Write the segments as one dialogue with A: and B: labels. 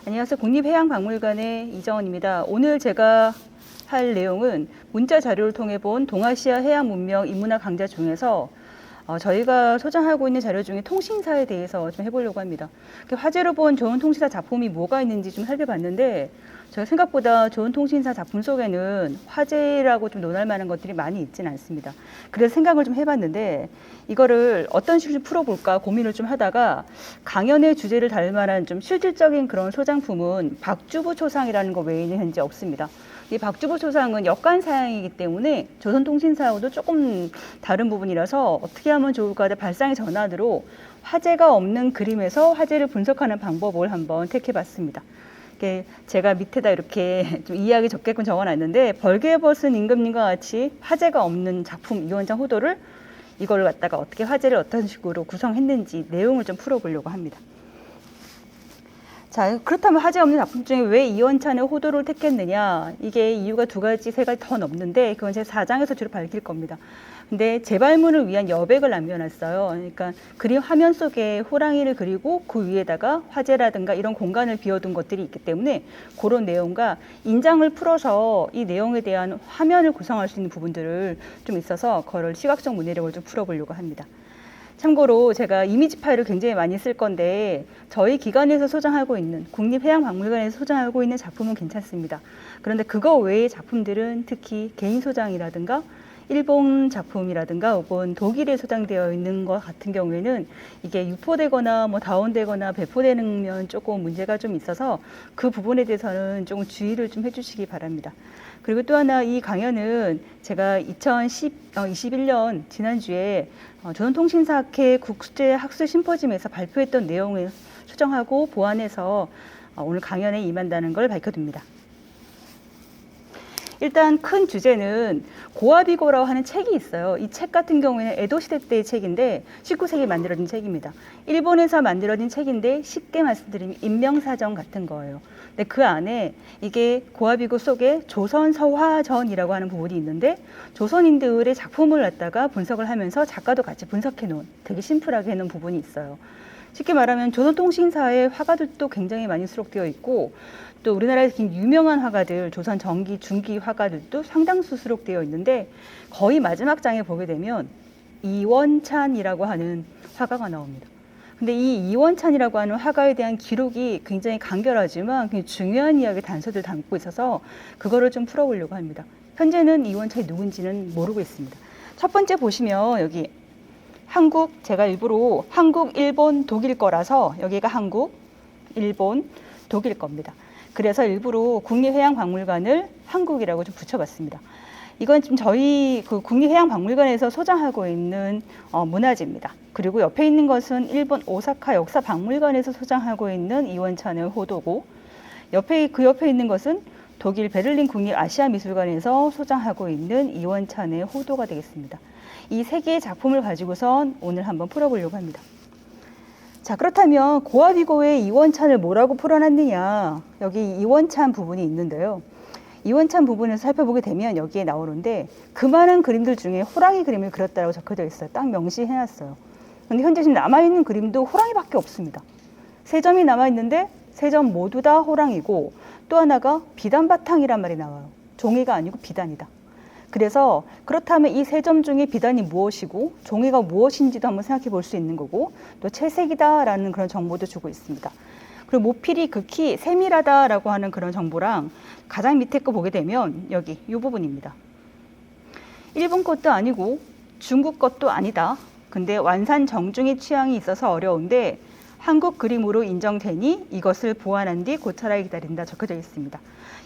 A: 안녕하세요. 국립해양박물관의 이정원입니다. 오늘 제가 할 내용은 문자 자료를 통해 본 동아시아 해양 문명 인문학 강좌 중에서 저희가 소장하고 있는 자료 중에 통신사에 대해서 좀 해보려고 합니다. 화제로 본 좋은 통신사 작품이 뭐가 있는지 좀 살펴봤는데 제가 생각보다 좋은 통신사 작품 속에는 화제라고 좀 논할 만한 것들이 많이 있지는 않습니다. 그래서 생각을 좀 해봤는데 이거를 어떤 식으로 풀어볼까 고민을 좀 하다가 강연의 주제를 다룰 만한 좀 실질적인 그런 소장품은 박주부 초상이라는 거 외에는 현재 없습니다. 이 박주부 초상은 역관 사양이기 때문에 조선통신사하고도 조금 다른 부분이라서 어떻게 하면 좋을까 하다 발상의 전환으로 화제가 없는 그림에서 화제를 분석하는 방법을 한번 택해봤습니다. 제가 밑에다 이렇게 좀 이해하기 적게끔 적어놨는데 벌게벗은 임금님과 같이 화제가 없는 작품 이원찬 호도를 이걸 갖다가 어떻게 화제를 어떤 식으로 구성했는지 내용을 좀 풀어보려고 합니다. 자, 그렇다면 화제 없는 작품 중에 왜 이원찬의 호도를 택했느냐? 이게 이유가 두 가지, 세 가지 더 넘는데 그건 제 4장에서 주로 밝힐 겁니다. 근데 재발문을 위한 여백을 남겨놨어요. 그러니까 그림 화면 속에 호랑이를 그리고 그 위에다가 화재라든가 이런 공간을 비워둔 것들이 있기 때문에 그런 내용과 인장을 풀어서 이 내용에 대한 화면을 구성할 수 있는 부분들을 좀 있어서 그걸 시각적 문해력을 좀 풀어보려고 합니다. 참고로 제가 이미지 파일을 굉장히 많이 쓸 건데 저희 기관에서 소장하고 있는 국립해양박물관에서 소장하고 있는 작품은 괜찮습니다. 그런데 그거 외의 작품들은 특히 개인 소장이라든가 일본 작품이라든가 혹은 독일에 소장되어 있는 것 같은 경우에는 이게 유포되거나 뭐 다운되거나 배포되는 조금 문제가 좀 있어서 그 부분에 대해서는 조금 주의를 좀 해주시기 바랍니다. 그리고 또 하나 이 강연은 제가 2021년 지난주에 조선통신사학회 국제학술 심포지엄에서 발표했던 내용을 수정하고 보완해서 오늘 강연에 임한다는 걸 밝혀둡니다. 일단 큰 주제는 고아비고라고 하는 책이 있어요. 이 책 같은 경우에는 에도시대 때의 책인데 19세기에 만들어진 책입니다. 일본에서 만들어진 책인데 쉽게 말씀드리면 인명사정 같은 거예요. 근데 그 안에 이게 고아비고 속에 조선서화전이라고 하는 부분이 있는데 조선인들의 작품을 갖다가 분석을 하면서 작가도 같이 분석해 놓은 되게 심플하게 해놓은 부분이 있어요. 쉽게 말하면 조선통신사의 화가들도 굉장히 많이 수록되어 있고 또 우리나라에서 유명한 화가들, 조선 전기, 중기 화가들도 상당수 수록되어 있는데 거의 마지막 장에 보게 되면 이원찬이라고 하는 화가가 나옵니다. 근데 이 이원찬이라고 하는 화가에 대한 기록이 굉장히 간결하지만 굉장히 중요한 이야기 단서들 담고 있어서 그거를 좀 풀어보려고 합니다. 현재는 이원찬이 누군지는 모르고 있습니다. 첫 번째 보시면 여기 한국, 제가 일부러 한국, 일본, 독일 거라서 여기가 한국, 일본, 독일 겁니다. 그래서 일부러 국립해양박물관을 한국이라고 좀 붙여봤습니다. 이건 지금 저희 그 국립해양박물관에서 소장하고 있는 문화재입니다. 그리고 옆에 있는 것은 일본 오사카 역사박물관에서 소장하고 있는 이원찬의 호도고 그 옆에 있는 것은 독일 베를린 국립아시아미술관에서 소장하고 있는 이원찬의 호도가 되겠습니다. 이 세 개의 작품을 가지고선 오늘 한번 풀어보려고 합니다. 자, 그렇다면 고아비고의 이원찬을 뭐라고 풀어놨느냐. 여기 이원찬 부분이 있는데요. 이원찬 부분에서 살펴보게 되면 여기에 나오는데 그 많은 그림들 중에 호랑이 그림을 그렸다고 적혀져 있어요. 딱 명시해놨어요. 근데 현재 지금 남아있는 그림도 호랑이밖에 없습니다. 3점이 남아있는데 3점 모두 다 호랑이고 또 하나가 비단바탕이란 말이 나와요. 종이가 아니고 비단이다. 그래서 그렇다면 이 3점 중에 비단이 무엇이고 종이가 무엇인지도 한번 생각해 볼 수 있는 거고 또 채색이다라는 그런 정보도 주고 있습니다. 그리고 모필이 극히 세밀하다라고 하는 그런 정보랑 가장 밑에 거 보게 되면 여기 이 부분입니다. 일본 것도 아니고 중국 것도 아니다. 근데 완산 정중의 취향이 있어서 어려운데 한국 그림으로 인정되니 이것을 보완한 뒤 고찰하기 기다린다 적혀져 있습니다.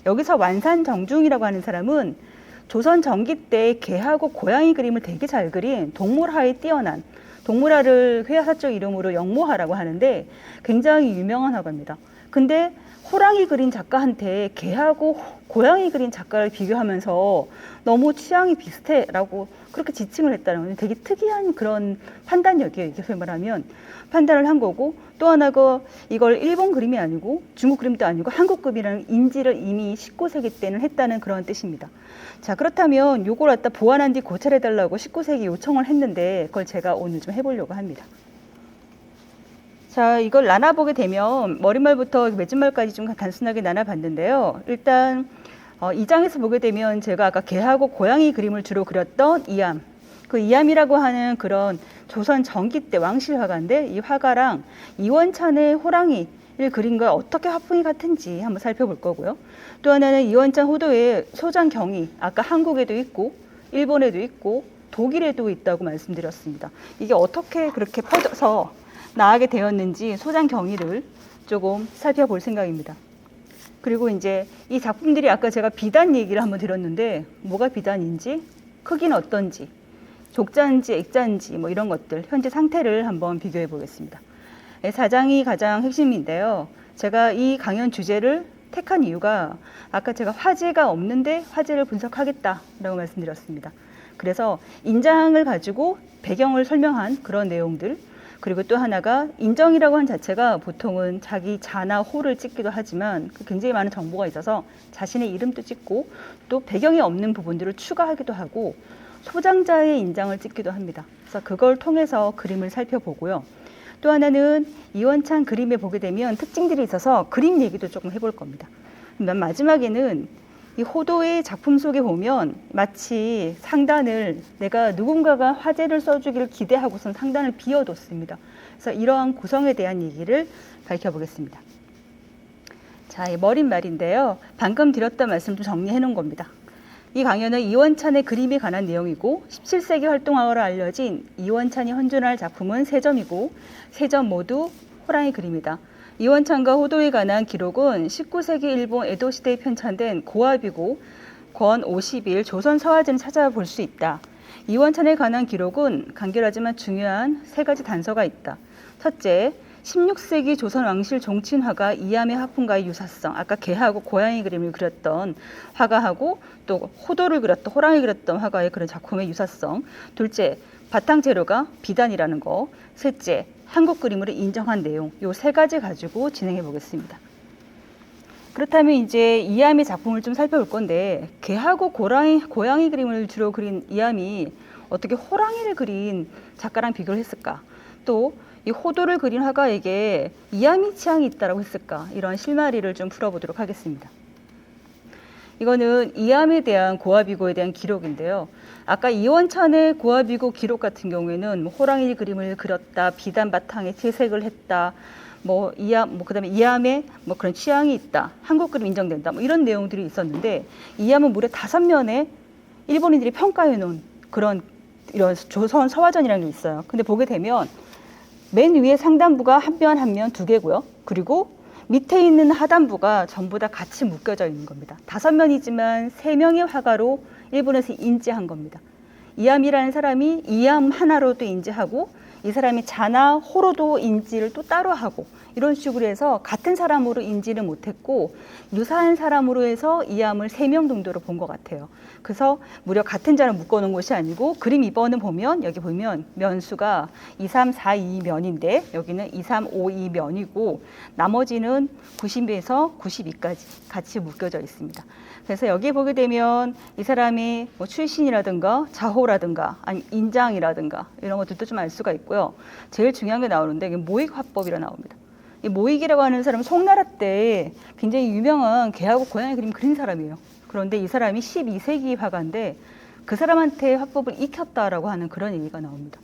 A: 여기서 완산 정중이라고 하는 사람은 조선 전기 때 개하고 고양이 그림을 되게 잘 그린 동물화에 뛰어난 동물화를 회화사적 이름으로 영모화라고 하는데 굉장히 유명한 화가입니다. 근데 호랑이 그린 작가한테 개하고 고양이 그린 작가를 비교하면서 너무 취향이 비슷해라고 그렇게 지칭을 했다는 건 되게 특이한 그런 판단력이에요. 이렇게 말하면 판단을 한 거고, 또 하나가 이걸 일본 그림이 아니고 중국 그림도 아니고 한국 그림이라는 인지를 이미 19세기 때는 했다는 그런 뜻입니다. 자, 그렇다면 요걸 갖다 보완한 뒤 고찰해달라고 19세기 요청을 했는데 그걸 제가 오늘 좀 해보려고 합니다. 자, 이걸 나눠보게 되면 머릿말부터 맺은말까지 좀 단순하게 나눠봤는데요. 일단 이 장에서 보게 되면 제가 아까 개하고 고양이 그림을 주로 그렸던 이암, 그 이암이라고 하는 그런 조선 전기 때 왕실 화가인데, 이 화가랑 이원찬의 호랑이를 그린 거 어떻게 화풍이 같은지 한번 살펴볼 거고요. 또 하나는 이원찬 호도의 소장경이 아까 한국에도 있고 일본에도 있고 독일에도 있다고 말씀드렸습니다. 이게 어떻게 그렇게 퍼져서 나가게 되었는지 소장 경위를 조금 살펴볼 생각입니다. 그리고 이제 이 작품들이 아까 제가 비단 얘기를 한번 드렸는데, 뭐가 비단인지, 크기는 어떤지, 족자인지 액자인지 뭐 이런 것들 현재 상태를 한번 비교해 보겠습니다. 4장이 가장 핵심인데요. 제가 이 강연 주제를 택한 이유가 아까 제가 화제가 없는데 화제를 분석하겠다라고 말씀드렸습니다. 그래서 인장을 가지고 배경을 설명한 그런 내용들, 그리고 또 하나가 인정이라고 하는 자체가 보통은 자기 자나 호를 찍기도 하지만 굉장히 많은 정보가 있어서 자신의 이름도 찍고 또 배경이 없는 부분들을 추가하기도 하고 소장자의 인장을 찍기도 합니다. 그래서 그걸 통해서 그림을 살펴보고요. 또 하나는 이원찬 그림에 보게 되면 특징들이 있어서 그림 얘기도 조금 해볼 겁니다. 맨 마지막에는 이 호도의 작품 속에 보면 마치 상단을 내가 누군가가 화제를 써주기를 기대하고선 상단을 비워뒀습니다. 그래서 이러한 구성에 대한 얘기를 밝혀보겠습니다. 자, 이 머릿말인데요. 방금 드렸던 말씀 좀 정리해 놓은 겁니다. 이 강연은 이원찬의 그림에 관한 내용이고 17세기 활동화로 알려진 이원찬이 헌존할 작품은 3점이고 3점 모두 호랑이 그림이다. 이원찬과 호도에 관한 기록은 19세기 일본 에도 시대에 편찬된 고아비고 권 51 조선 서화전을 찾아볼 수 있다. 이원찬에 관한 기록은 간결하지만 중요한 3가지 단서가 있다. 첫째, 16세기 조선 왕실 종친 화가 이암의 화풍과의 유사성, 아까 개하고 고양이 그림을 그렸던 화가하고 또 호도를 그렸던 호랑이 그렸던 화가의 그런 작품의 유사성. 둘째, 바탕 재료가 비단이라는 거. 셋째, 한국 그림으로 인정한 내용. 요 3가지 가지고 진행해 보겠습니다. 그렇다면 이제 이암의 작품을 좀 살펴볼 건데, 개하고 고양이 그림을 주로 그린 이암이 어떻게 호랑이를 그린 작가랑 비교를 했을까? 또 이 호도를 그린 화가에게 이암이 취향이 있다라고 했을까? 이런 실마리를 좀 풀어보도록 하겠습니다. 이거는 이암에 대한 고아비고에 대한 기록인데요. 아까 이원찬의 고아비고 기록 같은 경우에는 뭐 호랑이 그림을 그렸다, 비단 바탕에 채색을 했다, 그다음에 이암에 뭐 그런 취향이 있다, 한국 그림 인정된다, 뭐 이런 내용들이 있었는데, 이암은 무려 5면에 일본인들이 평가해 놓은 그런 이런 조선 서화전이라는 게 있어요. 근데 보게 되면 맨 위에 상단부가 한 면 한 면 2개고요. 그리고 밑에 있는 하단부가 전부 다 같이 묶여져 있는 겁니다. 5면이지만 3명의 화가로 일본에서 인지한 겁니다. 이암이라는 사람이 이암 하나로도 인지하고 이 사람이 자나 호로도 인지를 또 따로 하고 이런 식으로 해서 같은 사람으로 인지를 못했고 유사한 사람으로 해서 이암을 3명 정도로 본 것 같아요. 그래서 무려 같은 자를 묶어놓은 것이 아니고 그림 2번은 보면 여기 보면 면수가 2, 3, 4, 2 면인데 여기는 2, 3, 5, 2 면이고 나머지는 90에서 92까지 같이 묶여져 있습니다. 그래서 여기 보게 되면 이 사람이 뭐 출신이라든가 자호라든가 아니 인장이라든가 이런 것들도 좀 알 수가 있고요. 제일 중요한 게 나오는데 이게 모익 화법이라 나옵니다. 이 모익이라고 하는 사람은 송나라 때 굉장히 유명한 개하고 고양이 그림 그린 사람이에요. 그런데 이 사람이 12세기 화가인데 그 사람한테 화법을 익혔다라고 하는 그런 얘기가 나옵니다.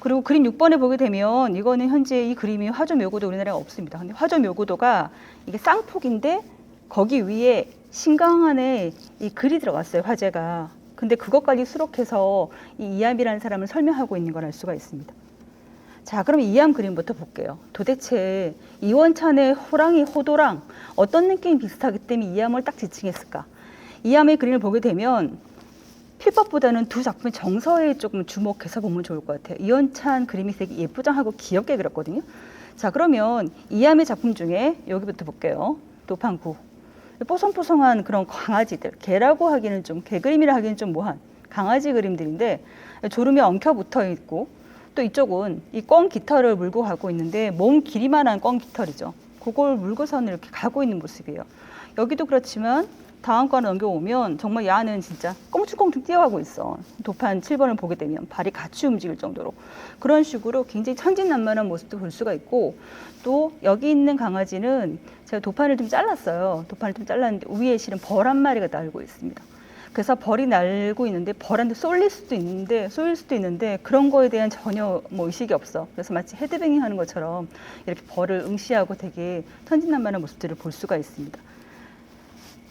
A: 그리고 그림 6번에 보게 되면 이거는 현재 이 그림이 화조 묘구도 우리나라에 없습니다. 근데 화조 묘구도가 이게 쌍폭인데 거기 위에 신강안에 이 글이 들어갔어요, 화제가. 근데 그것까지 수록해서 이 이암이라는 사람을 설명하고 있는 걸 알 수가 있습니다. 자, 그럼 이암 그림부터 볼게요. 도대체 이원찬의 호랑이 호도랑 어떤 느낌이 비슷하기 때문에 이암을 딱 지칭했을까? 이암의 그림을 보게 되면 필법보다는 두 작품의 정서에 조금 주목해서 보면 좋을 것 같아요. 이원찬 그림이 되게 예쁘장하고 귀엽게 그렸거든요. 자, 그러면 이암의 작품 중에 여기부터 볼게요. 도판 9. 뽀송뽀송한 그런 강아지들, 개라고 하기는 좀, 개 그림이라 하기는 좀 뭐한 강아지 그림들인데 졸음이 엉켜 붙어 있고, 또 이쪽은 이 꿩 깃털을 물고 가고 있는데 몸 길이만한 꿩 깃털이죠. 그걸 물고서는 이렇게 가고 있는 모습이에요. 여기도 그렇지만 다음 거 넘겨오면 정말 야는 진짜 껑충껑충 뛰어가고 있어. 도판 7번을 보게 되면 발이 같이 움직일 정도로 그런 식으로 굉장히 천진난만한 모습도 볼 수가 있고, 또 여기 있는 강아지는 제가 도판을 좀 잘랐어요. 도판을 좀 잘랐는데 위에 실은 벌 한 마리가 날고 있습니다. 그래서 벌이 날고 있는데 벌한테 쏠릴 수도 있는데 쏘일 수도 있는데 그런 거에 대한 전혀 뭐 의식이 없어. 그래서 마치 헤드뱅잉 하는 것처럼 이렇게 벌을 응시하고 되게 천진난만한 모습들을 볼 수가 있습니다.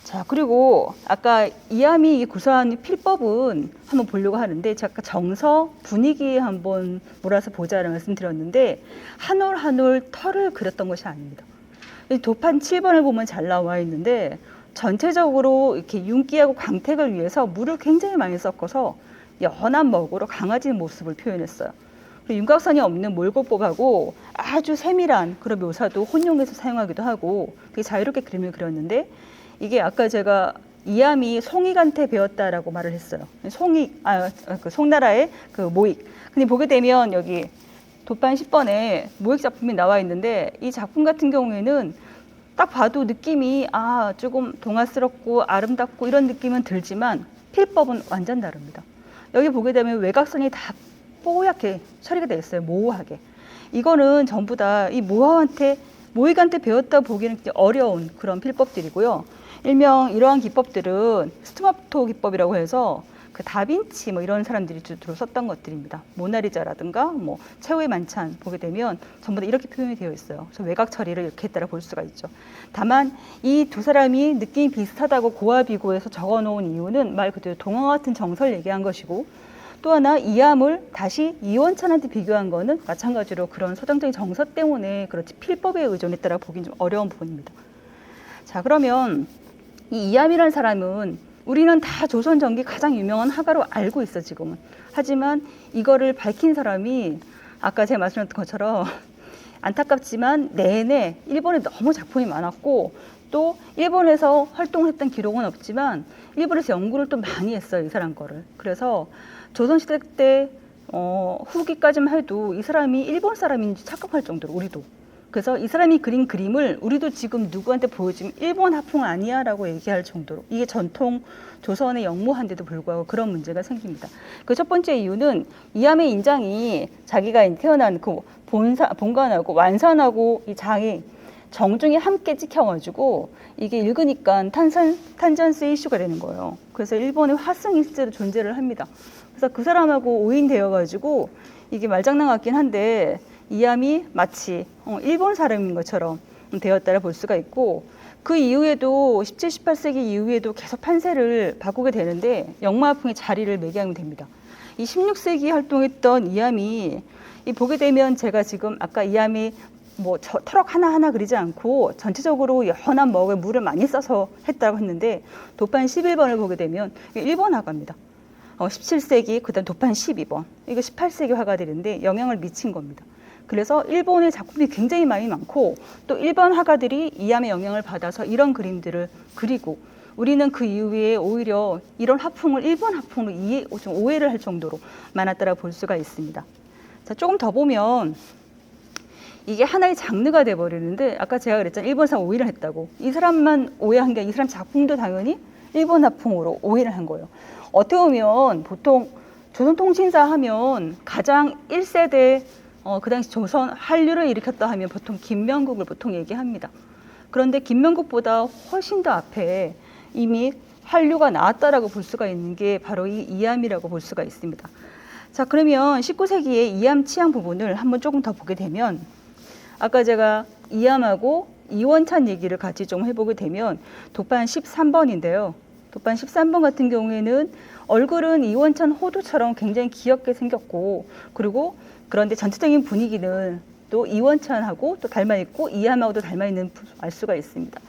A: 자, 그리고 아까 이암이 구사한 필법은 한번 보려고 하는데, 제가 아까 정서 분위기에 한번 몰아서 보자라는 말씀드렸는데 한 올 한 올 털을 그렸던 것이 아닙니다. 도판 7번을 보면 잘 나와 있는데 전체적으로 이렇게 윤기하고 광택을 위해서 물을 굉장히 많이 섞어서 연한 먹으로 강아지 모습을 표현했어요. 윤곽선이 없는 몰골법하고 아주 세밀한 그런 묘사도 혼용해서 사용하기도 하고 되게 자유롭게 그림을 그렸는데, 이게 아까 제가 이암이 송익한테 배웠다라고 말을 했어요. 그 송나라의 그 모익. 근데 보게 되면 여기 도판 10번에 모익 작품이 나와 있는데, 이 작품 같은 경우에는 딱 봐도 느낌이 조금 동화스럽고 아름답고 이런 느낌은 들지만 필법은 완전 다릅니다. 여기 보게 되면 외곽선이 다 뽀얗게 처리가 되어 있어요. 모호하게. 이거는 전부 다 이 모익한테 배웠다 보기는 어려운 그런 필법들이고요. 일명 이러한 기법들은 스투마토 기법이라고 해서 그 다빈치 뭐 이런 사람들이 주로 썼던 것들입니다. 모나리자라든가 뭐 최후의 만찬 보게 되면 전부 다 이렇게 표현이 되어 있어요. 그래서 외곽 처리를 이렇게 따라 볼 수가 있죠. 다만 이 두 사람이 느낌이 비슷하다고 고아비고에서 적어놓은 이유는 말 그대로 동화 같은 정서를 얘기한 것이고, 또 하나 이암을 다시 이원찬한테 비교한 거는 마찬가지로 그런 서정적인 정서 때문에 그렇지 필법에 의존했다라 보기는 좀 어려운 부분입니다. 자, 그러면 이 이암이라는 사람은 우리는 다 조선 전기 가장 유명한 화가로 알고 있어 지금은. 하지만 이거를 밝힌 사람이 아까 제가 말씀드렸던 것처럼 안타깝지만 내내 일본에 너무 작품이 많았고, 또 일본에서 활동을 했던 기록은 없지만 일본에서 연구를 또 많이 했어요, 이 사람 거를. 그래서 조선시대 때 후기까지만 해도 이 사람이 일본 사람인지 착각할 정도로, 우리도. 그래서 이 사람이 그린 그림을 우리도 지금 누구한테 보여주면 일본 화풍 아니야 라고 얘기할 정도로, 이게 전통 조선의 영모한데도 불구하고 그런 문제가 생깁니다. 그 첫 번째 이유는 이암의 인장이 자기가 태어난 그 본관하고 완산하고 이 장이 정중히 함께 찍혀가지고 이게 읽으니까 탄전스 이슈가 되는 거예요. 그래서 일본의 화승이 실제로 존재를 합니다. 그래서 그 사람하고 오인되어가지고 이게 말장난 같긴 한데 이암이 마치 일본 사람인 것처럼 되었다라 볼 수가 있고, 그 이후에도 17, 18세기 이후에도 계속 판세를 바꾸게 되는데 영마화풍의 자리를 매개하면 됩니다. 이 16세기 활동했던 이암이 보게 되면 제가 지금 아까 이암이 뭐 터럭 하나하나 그리지 않고 전체적으로 연한 먹에 물을 많이 써서 했다고 했는데, 도판 11번을 보게 되면 일본 화가입니다. 17세기 그다음 도판 12번 이거 18세기 화가들인데 영향을 미친 겁니다. 그래서 일본의 작품이 굉장히 많이 많고, 또 일본 화가들이 이암의 영향을 받아서 이런 그림들을 그리고, 우리는 그 이후에 오히려 이런 화풍을 일본 화풍으로 좀 오해를 할 정도로 많았다라 볼 수가 있습니다. 자, 조금 더 보면 이게 하나의 장르가 돼버리는데, 아까 제가 그랬잖아요. 일본 사람 오해를 했다고. 이 사람만 오해한 게 아니라 이 사람 작품도 당연히 일본 화풍으로 오해를 한 거예요. 어떻게 보면 보통 조선통신사 하면 가장 1세대 그 당시 조선 한류를 일으켰다 하면 보통 김명국을 보통 얘기합니다. 그런데 김명국보다 훨씬 더 앞에 이미 한류가 나왔다라고 볼 수가 있는 게 바로 이 이암이라고 볼 수가 있습니다. 자, 그러면 19세기의 이암 취향 부분을 한번 조금 더 보게 되면, 아까 제가 이암하고 이원찬 얘기를 같이 좀 해보게 되면 도판 13번인데요. 도판 13번 같은 경우에는 얼굴은 이원찬 호두처럼 굉장히 귀엽게 생겼고, 그리고 그런데 전체적인 분위기는 또 이원찬하고 또 닮아 있고 이암하고도 닮아 있는 알 수가 있습니다.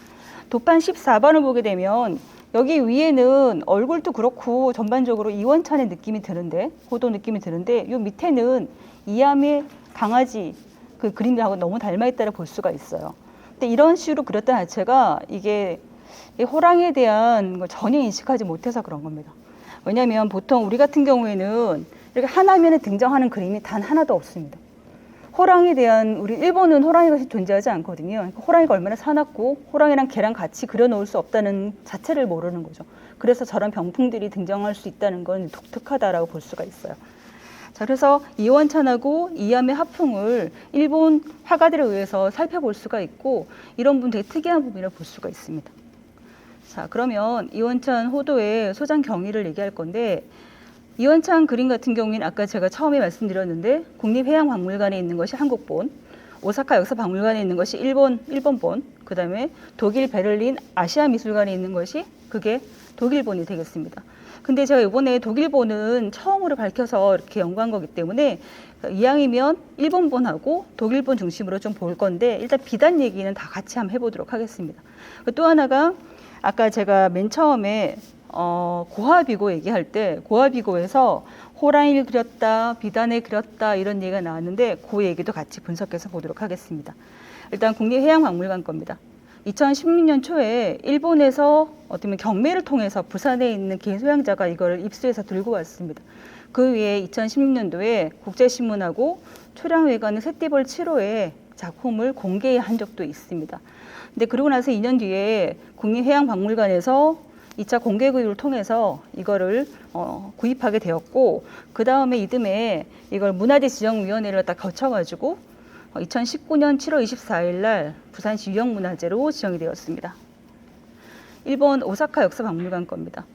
A: 도판 14번을 보게 되면 여기 위에는 얼굴도 그렇고 전반적으로 이원찬의 느낌이 드는데, 호도 느낌이 드는데, 요 밑에는 이암의 강아지 그 그림하고 너무 닮아 있다를 볼 수가 있어요. 근데 이런 식으로 그렸던 자체가 이게 이 호랑이에 대한 걸 전혀 인식하지 못해서 그런 겁니다. 왜냐하면 보통 우리 같은 경우에는 이렇게 하나면에 등장하는 그림이 단 하나도 없습니다. 호랑이에 대한 우리 일본은 호랑이가 존재하지 않거든요. 그러니까 호랑이가 얼마나 사납고 호랑이랑 개랑 같이 그려놓을 수 없다는 자체를 모르는 거죠. 그래서 저런 병풍들이 등장할 수 있다는 건 독특하다라고 볼 수가 있어요. 자, 그래서 이원찬하고 이암의 화풍을 일본 화가들에 의해서 살펴볼 수가 있고 이런 부분 되게 특이한 부분이라고 볼 수가 있습니다. 자, 그러면 이원찬 호도의 소장 경위를 얘기할 건데 이원찬 그림 같은 경우에는 아까 제가 처음에 말씀드렸는데 국립해양박물관에 있는 것이 한국본, 오사카 역사박물관에 있는 것이 일본본, 그 다음에 독일 베를린 아시아미술관에 있는 것이 그게 독일본이 되겠습니다. 근데 제가 이번에 독일본은 처음으로 밝혀서 이렇게 연구한 거기 때문에 이왕이면 일본본하고 독일본 중심으로 좀 볼 건데 일단 비단 얘기는 다 같이 한번 해보도록 하겠습니다. 또 하나가 아까 제가 맨 처음에 고화비고 얘기할 때 고화비고에서 호랑이를 그렸다, 비단을 그렸다 이런 얘기가 나왔는데 그 얘기도 같이 분석해서 보도록 하겠습니다. 일단 국립해양박물관 겁니다. 2016년 초에 일본에서 어쩌면 경매를 통해서 부산에 있는 개소양자가 이걸 입수해서 들고 왔습니다. 그 위에 2016년도에 국제신문하고 초량회관의 셋띠벌 7호의 작품을 공개한 적도 있습니다. 근데 그러고 나서 2년 뒤에 국립해양박물관에서 2차 공개 구입을 통해서 이거를 구입하게 되었고 그 다음에 이듬해 이걸 문화재 지정위원회를 딱 거쳐가지고 2019년 7월 24일 날 부산시 유형문화재로 지정이 되었습니다. 일본 오사카 역사박물관 겁니다.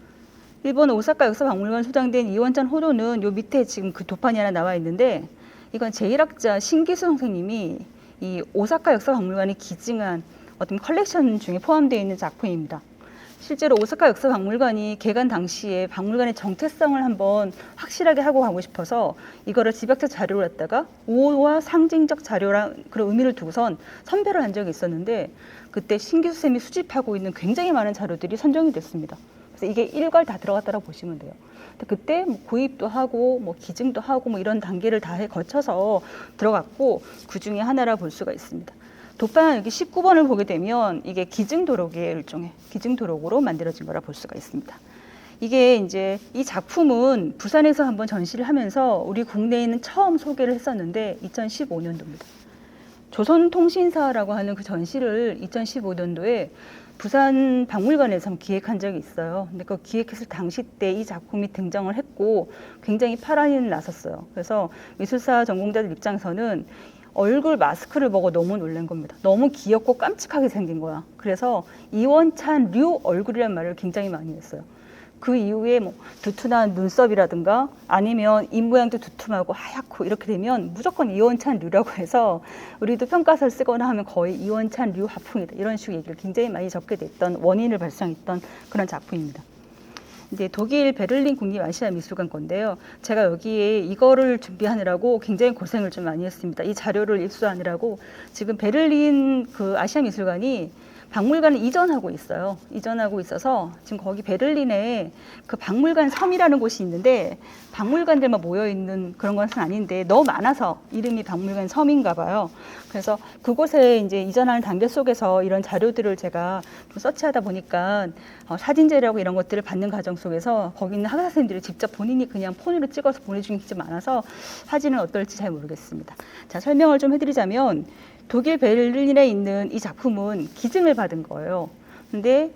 A: 일본 오사카 역사박물관 소장된 이원찬 호도는 요 밑에 지금 그 도판이 하나 나와 있는데 이건 제1학자 신기수 선생님이 이 오사카 역사박물관이 기증한 어떤 컬렉션 중에 포함되어 있는 작품입니다. 실제로 오사카 역사박물관이 개관 당시에 박물관의 정체성을 한번 확실하게 하고 가고 싶어서 이거를 집약적 자료를 갖다가 우호와 상징적 자료랑 그런 의미를 두고선 선별을 한 적이 있었는데 그때 신기수 쌤이 수집하고 있는 굉장히 많은 자료들이 선정이 됐습니다. 그래서 이게 일괄 다 들어갔다고 보시면 돼요. 그때 뭐 구입도 하고 뭐 기증도 하고 뭐 이런 단계를 다 거쳐서 들어갔고 그 중에 하나라 볼 수가 있습니다. 도판 여기 19번을 보게 되면 이게 기증도록이에요. 일종의 기증도록으로 만들어진 거라 볼 수가 있습니다. 이게 이제 이 작품은 부산에서 한번 전시를 하면서 우리 국내에는 처음 소개를 했었는데 2015년도입니다. 조선통신사라고 하는 그 전시를 2015년도에 부산 박물관에서 한번 기획한 적이 있어요. 근데 그 기획했을 당시 때 이 작품이 등장을 했고 굉장히 파란이 났었어요. 그래서 미술사 전공자들 입장에서는 얼굴 마스크를 보고 너무 놀란 겁니다. 너무 귀엽고 깜찍하게 생긴 거야. 그래서 이원찬 류 얼굴이라는 말을 굉장히 많이 했어요. 그 이후에 뭐 두툼한 눈썹이라든가 아니면 입 모양도 두툼하고 하얗고 이렇게 되면 무조건 이원찬 류라고 해서 우리도 평가서를 쓰거나 하면 거의 이원찬 류 화풍이다. 이런 식으로 얘기를 굉장히 많이 적게 됐던 원인을 발생했던 그런 작품입니다. 이제 독일 베를린 국립아시아미술관 건데요. 제가 여기에 이거를 준비하느라고 굉장히 고생을 좀 많이 했습니다. 이 자료를 입수하느라고 지금 베를린 그 아시아미술관이 박물관을 이전하고 있어요. 이전하고 있어서 지금 거기 베를린에 그 박물관 섬이라는 곳이 있는데 박물관들만 모여 있는 그런 것은 아닌데 너무 많아서 이름이 박물관 섬인가 봐요. 그래서 그곳에 이제 이전하는 단계 속에서 이런 자료들을 제가 좀 서치하다 보니까 사진 자료하고 이런 것들을 받는 과정 속에서 거기 있는 학사 선생님들이 직접 본인이 그냥 폰으로 찍어서 보내주는 게 좀 많아서 사진은 어떨지 잘 모르겠습니다. 자, 설명을 좀 해드리자면 독일 베를린에 있는 이 작품은 기증을 받은 거예요. 근데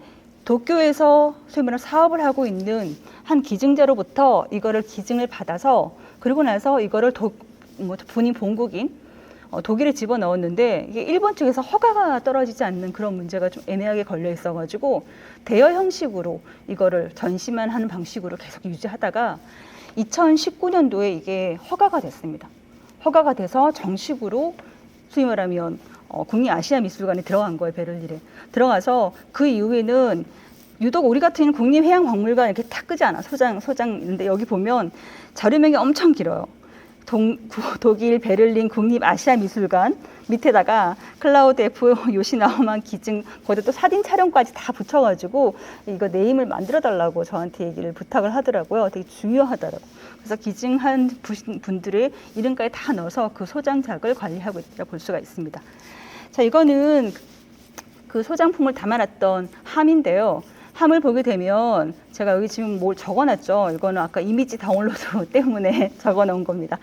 A: 도쿄에서 소위 말하는 사업을 하고 있는 한 기증자로부터 이거를 기증을 받아서 그러고 나서 이거를 본인 본국인 독일에 집어넣었는데 이게 일본 측에서 허가가 떨어지지 않는 그런 문제가 좀 애매하게 걸려 있어가지고 대여 형식으로 이거를 전시만 하는 방식으로 계속 유지하다가 2019년도에 이게 허가가 됐습니다. 허가가 돼서 정식으로 소위 말하면 국립아시아미술관에 들어간 거예요. 베를린에 들어가서 그 이후에는 유독 우리 같은 국립해양박물관 이렇게 딱 끄지 않아. 소장인데 여기 보면 자료명이 엄청 길어요. 독일 베를린 국립아시아미술관 밑에다가 클라우드 F 요시나우만 기증 거기다 또 사진 촬영까지 다 붙여가지고 이거 네임을 만들어 달라고 저한테 얘기를 부탁을 하더라고요. 되게 중요하더라고요. 그래서 기증한 분들의 이름까지 다 넣어서 그 소장작을 관리하고 있다고 볼 수가 있습니다. 자, 이거는 그 소장품을 담아놨던 함인데요. 함을 보게 되면 제가 여기 지금 뭘 적어놨죠. 이거는 아까 이미지 다운로드 때문에 적어놓은 겁니다.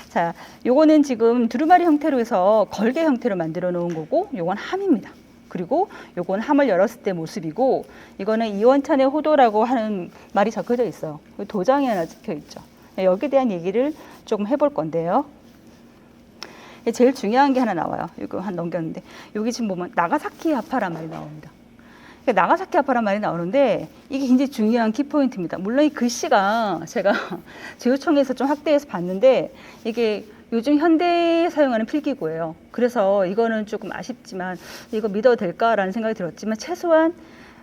A: 자, 요거는 지금 두루마리 형태로 해서 걸개 형태로 만들어 놓은 거고, 요건 함입니다. 그리고 요건 함을 열었을 때 모습이고, 이거는 이원찬의 호도라고 하는 말이 적혀져 있어요. 도장이 하나 찍혀 있죠. 여기에 대한 얘기를 조금 해볼 건데요. 제일 중요한 게 하나 나와요. 이거 한 넘겼는데, 여기 지금 보면 나가사키 아파란 말이 나옵니다. 나가사키 아파란 말이 나오는데 이게 굉장히 중요한 키포인트입니다. 물론 이 글씨가 제가 제휴청에서 좀 확대해서 봤는데 이게 요즘 현대에 사용하는 필기구예요. 그래서 이거는 조금 아쉽지만 이거 믿어도 될까라는 생각이 들었지만 최소한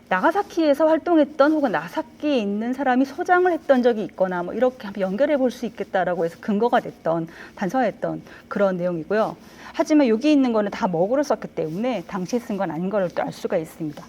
A: 나가사키에서 활동했던 혹은 나가사키에 있는 사람이 소장을 했던 적이 있거나 뭐 이렇게 한번 연결해 볼 수 있겠다라고 해서 근거가 됐던, 단서했던 그런 내용이고요. 하지만 여기 있는 거는 다 먹으로 썼기 때문에 당시에 쓴 건 아닌 걸 또 알 수가 있습니다.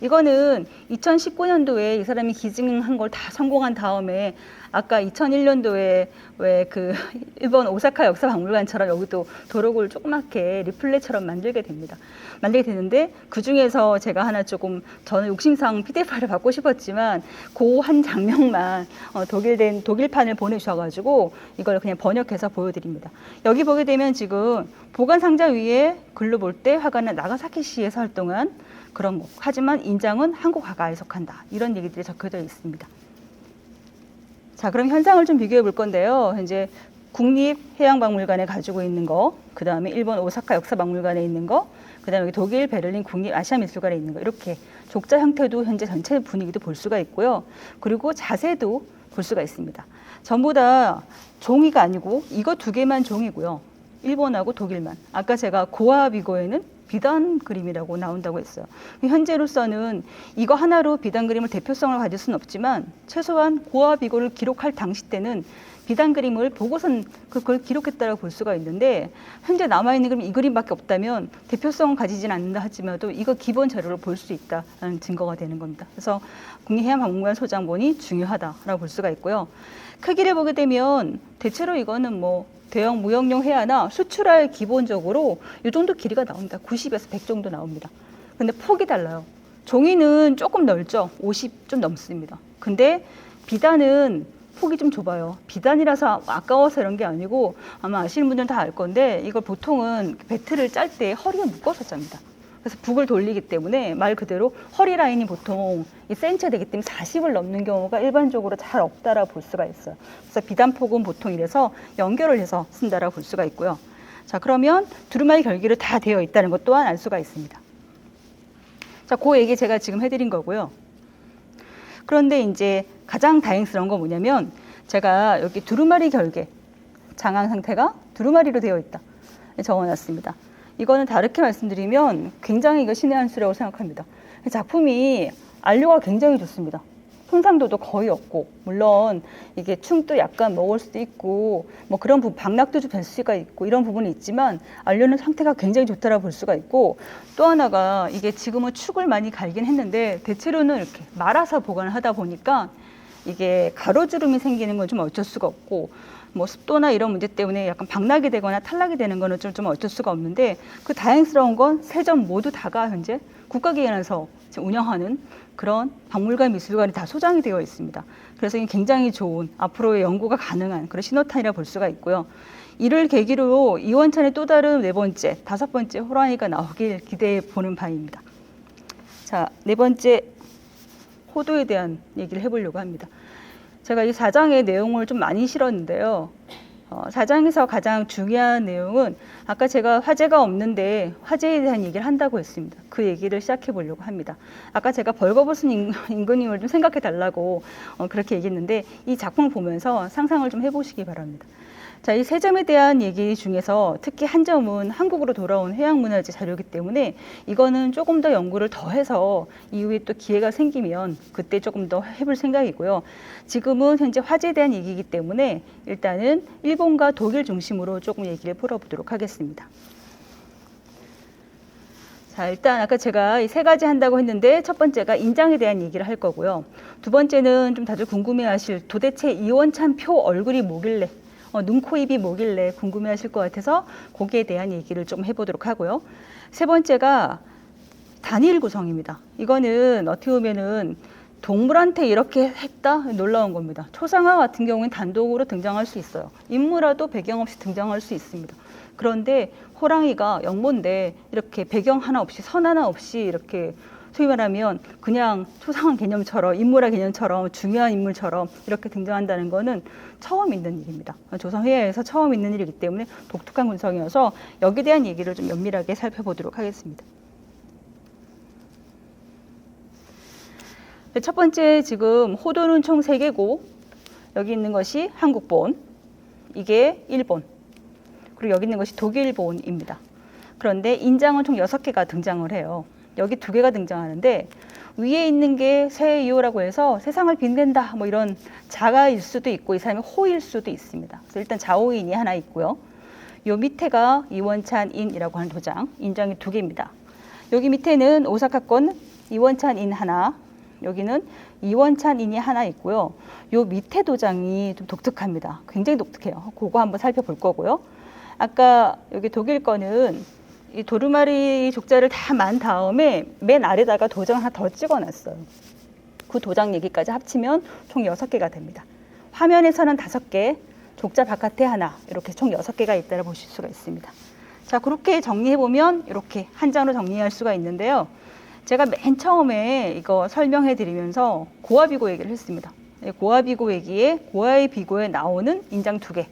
A: 이거는 2019년도에 이 사람이 기증한 걸 다 성공한 다음에 아까 2001년도에 왜 그 일본 오사카 역사박물관처럼 여기도 도록을 조그맣게 리플렛처럼 만들게 됩니다. 만들게 되는데 그 중에서 제가 하나 조금 저는 욕심상 PDF를 받고 싶었지만 그 한 장면만 독일판을 보내주셔가지고 이걸 그냥 번역해서 보여드립니다. 여기 보게 되면 지금 보관 상자 위에 글로 볼 때 화가는 나가사키시에서 활동한 그런 목. 하지만 인장은 한국 화가에 속한다. 이런 얘기들이 적혀져 있습니다. 자, 그럼 현상을 좀 비교해 볼 건데요. 이제 국립해양박물관에 가지고 있는 거, 그 다음에 일본 오사카 역사박물관에 있는 거, 그 다음에 독일 베를린 국립아시아미술관에 있는 거, 이렇게 족자 형태도 현재 전체 분위기도 볼 수가 있고요. 그리고 자세도 볼 수가 있습니다. 전부 다 종이가 아니고 이거 두 개만 종이고요. 일본하고 독일만. 아까 제가 고아 비고에는 비단 그림이라고 나온다고 했어요. 현재로서는 이거 하나로 비단 그림을 대표성을 가질 수는 없지만 최소한 고아 비고를 기록할 당시 때는 비단 그림을 보고선 그걸 기록했다고 볼 수가 있는데 현재 남아있는 그림 이 그림밖에 없다면 대표성은 가지진 않는다 하지만도 이거 기본 자료를 볼 수 있다는 증거가 되는 겁니다. 그래서 국립해양박물관 소장본이 중요하다라고 볼 수가 있고요. 크기를 보게 되면 대체로 이거는 뭐 대형 무역용 회화나 수출할 기본적으로 이 정도 길이가 나옵니다. 90에서 100 정도 나옵니다. 근데 폭이 달라요. 종이는 조금 넓죠. 50 좀 넘습니다. 근데 비단은 폭이 좀 좁아요. 비단이라서 아까워서 이런 게 아니고 아마 아시는 분들은 다 알 건데 이걸 보통은 배트를 짤 때 허리에 묶어서 짭니다. 그래서 북을 돌리기 때문에 말 그대로 허리 라인이 보통 2cm 되기 때문에 40을 넘는 경우가 일반적으로 잘 없다라고 볼 수가 있어요. 그래서 비단폭은 보통 이래서 연결을 해서 쓴다라고 볼 수가 있고요. 자, 그러면 두루마리 결기로 다 되어 있다는 것 또한 알 수가 있습니다. 자, 그 얘기 제가 지금 해드린 거고요. 그런데 이제 가장 다행스러운 건 뭐냐면 제가 여기 두루마리 결계 장황 상태가 두루마리로 되어 있다 적어놨습니다. 이거는 다르게 말씀드리면 굉장히 이거 신의 한 수라고 생각합니다. 작품이 안료가 굉장히 좋습니다. 손상도도 거의 없고 물론 이게 충도 약간 먹을 수도 있고 뭐 그런 부분 박락도 좀 될 수가 있고 이런 부분이 있지만 안료는 상태가 굉장히 좋다라고 볼 수가 있고 또 하나가 이게 지금은 축을 많이 갈긴 했는데 대체로는 이렇게 말아서 보관을 하다 보니까 이게 가로주름이 생기는 건 좀 어쩔 수가 없고 뭐 습도나 이런 문제 때문에 약간 박락이 되거나 탈락이 되는 거는 좀 어쩔 수가 없는데 그 다행스러운 건 세 점 모두 다가 현재 국가기관에서 운영하는 그런 박물관 미술관이 다 소장이 되어 있습니다. 그래서 이게 굉장히 좋은 앞으로의 연구가 가능한 그런 신호탄이라 볼 수가 있고요. 이를 계기로 이원찬의 또 다른 네 번째, 다섯 번째 호랑이가 나오길 기대해 보는 바입니다. 자, 네 번째 호도에 대한 얘기를 해보려고 합니다. 제가 이 4장의 내용을 좀 많이 실었는데요. 4장에서 가장 중요한 내용은 아까 제가 화재가 없는데 화재에 대한 얘기를 한다고 했습니다. 그 얘기를 시작해 보려고 합니다. 아까 제가 벌거벗은 임금님을 좀 생각해 달라고 그렇게 얘기했는데 이 작품을 보면서 상상을 좀 해보시기 바랍니다. 자, 이 세 점에 대한 얘기 중에서 특히 한 점은 한국으로 돌아온 해양문화재 자료이기 때문에 이거는 조금 더 연구를 더 해서 이후에 또 기회가 생기면 그때 조금 더 해볼 생각이고요. 지금은 현재 화재에 대한 얘기이기 때문에 일단은 일본과 독일 중심으로 조금 얘기를 풀어보도록 하겠습니다. 자, 일단 아까 제가 이 세 가지 한다고 했는데 첫 번째가 인장에 대한 얘기를 할 거고요. 두 번째는 좀 다들 궁금해하실 도대체 이원찬 표 얼굴이 뭐길래 눈, 코, 입이 뭐길래 궁금해하실 것 같아서 거기에 대한 얘기를 좀 해보도록 하고요. 세 번째가 단일 구성입니다. 이거는 어떻게 보면은 동물한테 이렇게 했다? 놀라운 겁니다. 초상화 같은 경우는 단독으로 등장할 수 있어요. 인물화도 배경 없이 등장할 수 있습니다. 그런데 호랑이가 영모인데 이렇게 배경 하나 없이 선 하나 없이 이렇게 소위 말하면 그냥 초상화 개념처럼 인물화 개념처럼 중요한 인물처럼 이렇게 등장한다는 거는 처음 있는 일입니다. 조선 회화에서 처음 있는 일이기 때문에 독특한 군성이어서 여기에 대한 얘기를 좀 면밀하게 살펴보도록 하겠습니다. 첫 번째, 지금 호도는 총 3개고 여기 있는 것이 한국본, 이게 일본, 그리고 여기 있는 것이 독일본입니다. 그런데 인장은 총 6개가 등장을 해요. 여기 2개가 등장하는데 위에 있는 게 세이오라고 해서 세상을 빛낸다 뭐 이런 자가일 수도 있고 이 사람이 호일 수도 있습니다. 그래서 일단 자호인이 하나 있고요. 요 밑에가 이원찬인이라고 하는 도장, 인장이 2개입니다. 여기 밑에는 오사카권 이원찬인 하나, 여기는 이원찬인이 하나 있고요. 요 밑에 도장이 좀 독특합니다. 굉장히 독특해요. 그거 한번 살펴볼 거고요. 아까 여기 독일 거는 이 도르마리 족자를 다 만 다음에 맨 아래다가 도장 하나 더 찍어놨어요. 그 도장 얘기까지 합치면 총 6개가 됩니다. 화면에서는 5개, 족자 바깥에 하나, 이렇게 총 6개가 있다를 보실 수가 있습니다. 자, 그렇게 정리해보면 이렇게 한 장으로 정리할 수가 있는데요. 제가 맨 처음에 이거 설명해 드리면서 고아비고 얘기를 했습니다. 고아비고 얘기에 고아의 비고에 나오는 인장 2개,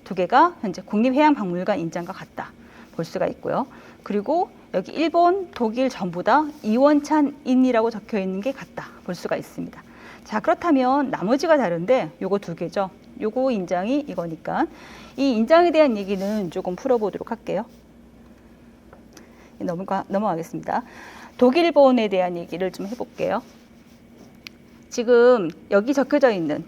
A: 2개가 현재 국립해양박물관 인장과 같다 볼 수가 있고요. 그리고 여기 일본, 독일 전부 다 이원찬인이라고 적혀 있는 게 같다 볼 수가 있습니다. 자, 그렇다면 나머지가 다른데 요거 2개죠. 요거 인장이 이거니까 이 인장에 대한 얘기는 조금 풀어보도록 할게요. 넘어가겠습니다. 독일본에 대한 얘기를 좀 해볼게요. 지금 여기 적혀져 있는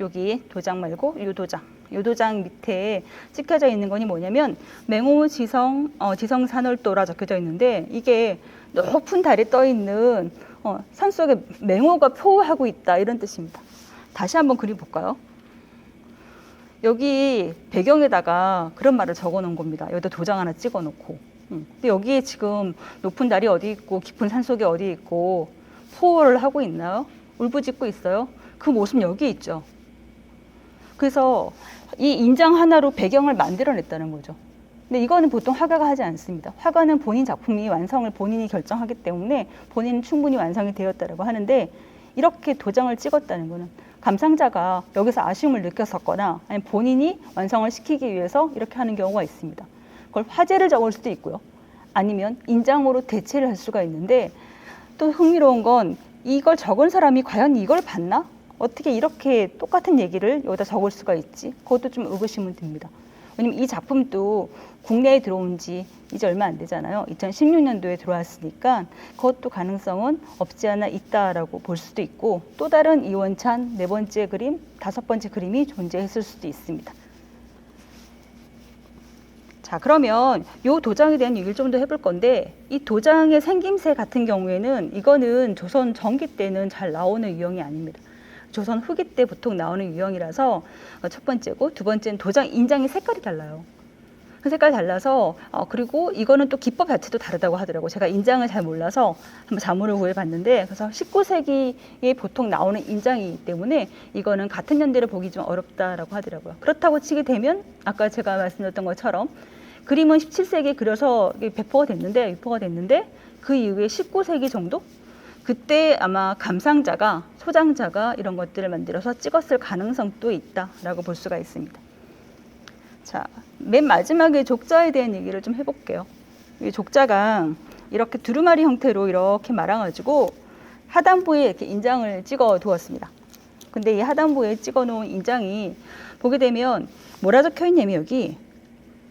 A: 여기 도장 말고 요 도장 밑에 찍혀져 있는 거니 뭐냐면 맹호 지성산월도라 적혀져 있는데 이게 높은 달에 떠 있는 산속에 맹호가 표하고 있다 이런 뜻입니다. 다시 한번 그림 볼까요? 여기 배경에다가 그런 말을 적어 놓은 겁니다. 여기다 도장 하나 찍어 놓고 근데 여기에 지금 높은 달이 어디 있고 깊은 산속에 어디 있고 포를 하고 있나요? 울부짖고 있어요? 그 모습 여기 있죠. 그래서 이 인장 하나로 배경을 만들어냈다는 거죠. 근데 이거는 보통 화가가 하지 않습니다. 화가는 본인 작품이 완성을 본인이 결정하기 때문에 본인은 충분히 완성이 되었다고 하는데 이렇게 도장을 찍었다는 거는 감상자가 여기서 아쉬움을 느꼈었거나 아니면 본인이 완성을 시키기 위해서 이렇게 하는 경우가 있습니다. 그걸 화제를 적을 수도 있고요. 아니면 인장으로 대체를 할 수가 있는데 또 흥미로운 건 이걸 적은 사람이 과연 이걸 봤나? 어떻게 이렇게 똑같은 얘기를 여기다 적을 수가 있지? 그것도 좀 의구심은 듭니다. 왜냐면 이 작품도 국내에 들어온 지 이제 얼마 안 되잖아요. 2016년도에 들어왔으니까 그것도 가능성은 없지 않아 있다라고 볼 수도 있고 또 다른 이원찬 4번째 그림, 5번째 그림이 존재했을 수도 있습니다. 자, 그러면 이 도장에 대한 얘기를 좀 더 해볼 건데 이 도장의 생김새 같은 경우에는 이거는 조선 전기 때는 잘 나오는 유형이 아닙니다. 조선 후기 때 보통 나오는 유형이라서 첫 번째고 두 번째는 도장 인장의 색깔이 달라요. 그 색깔이 달라서 그리고 이거는 또 기법 자체도 다르다고 하더라고요. 제가 인장을 잘 몰라서 한번 자문을 구해봤는데 그래서 19세기에 보통 나오는 인장이기 때문에 이거는 같은 연대를 보기 좀 어렵다라고 하더라고요. 그렇다고 치게 되면 아까 제가 말씀드렸던 것처럼 그림은 17세기에 그려서 배포가 됐는데 유포가 됐는데 그 이후에 19세기 정도? 그때 아마 감상자가 소장자가 이런 것들을 만들어서 찍었을 가능성도 있다라고 볼 수가 있습니다. 자, 맨 마지막에 족자에 대한 얘기를 좀 해볼게요. 이 족자가 이렇게 두루마리 형태로 이렇게 말아가지고 하단부에 이렇게 인장을 찍어 두었습니다. 근데 이 하단부에 찍어 놓은 인장이 보게 되면 뭐라 적혀 있냐면 여기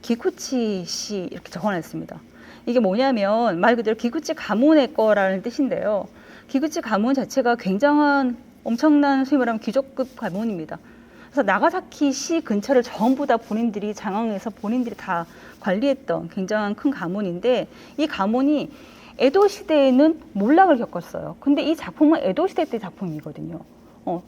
A: 기쿠치 씨 이렇게 적어놨습니다. 이게 뭐냐면 말 그대로 기쿠치 가문의 거라는 뜻인데요. 기쿠치 가문 자체가 굉장한 엄청난 소위 말하면 귀족급 가문입니다. 그래서 나가사키 시 근처를 전부 다 본인들이 장악해서 본인들이 다 관리했던 굉장한 큰 가문인데 이 가문이 에도 시대에는 몰락을 겪었어요. 근데 이 작품은 에도 시대 때 작품이거든요.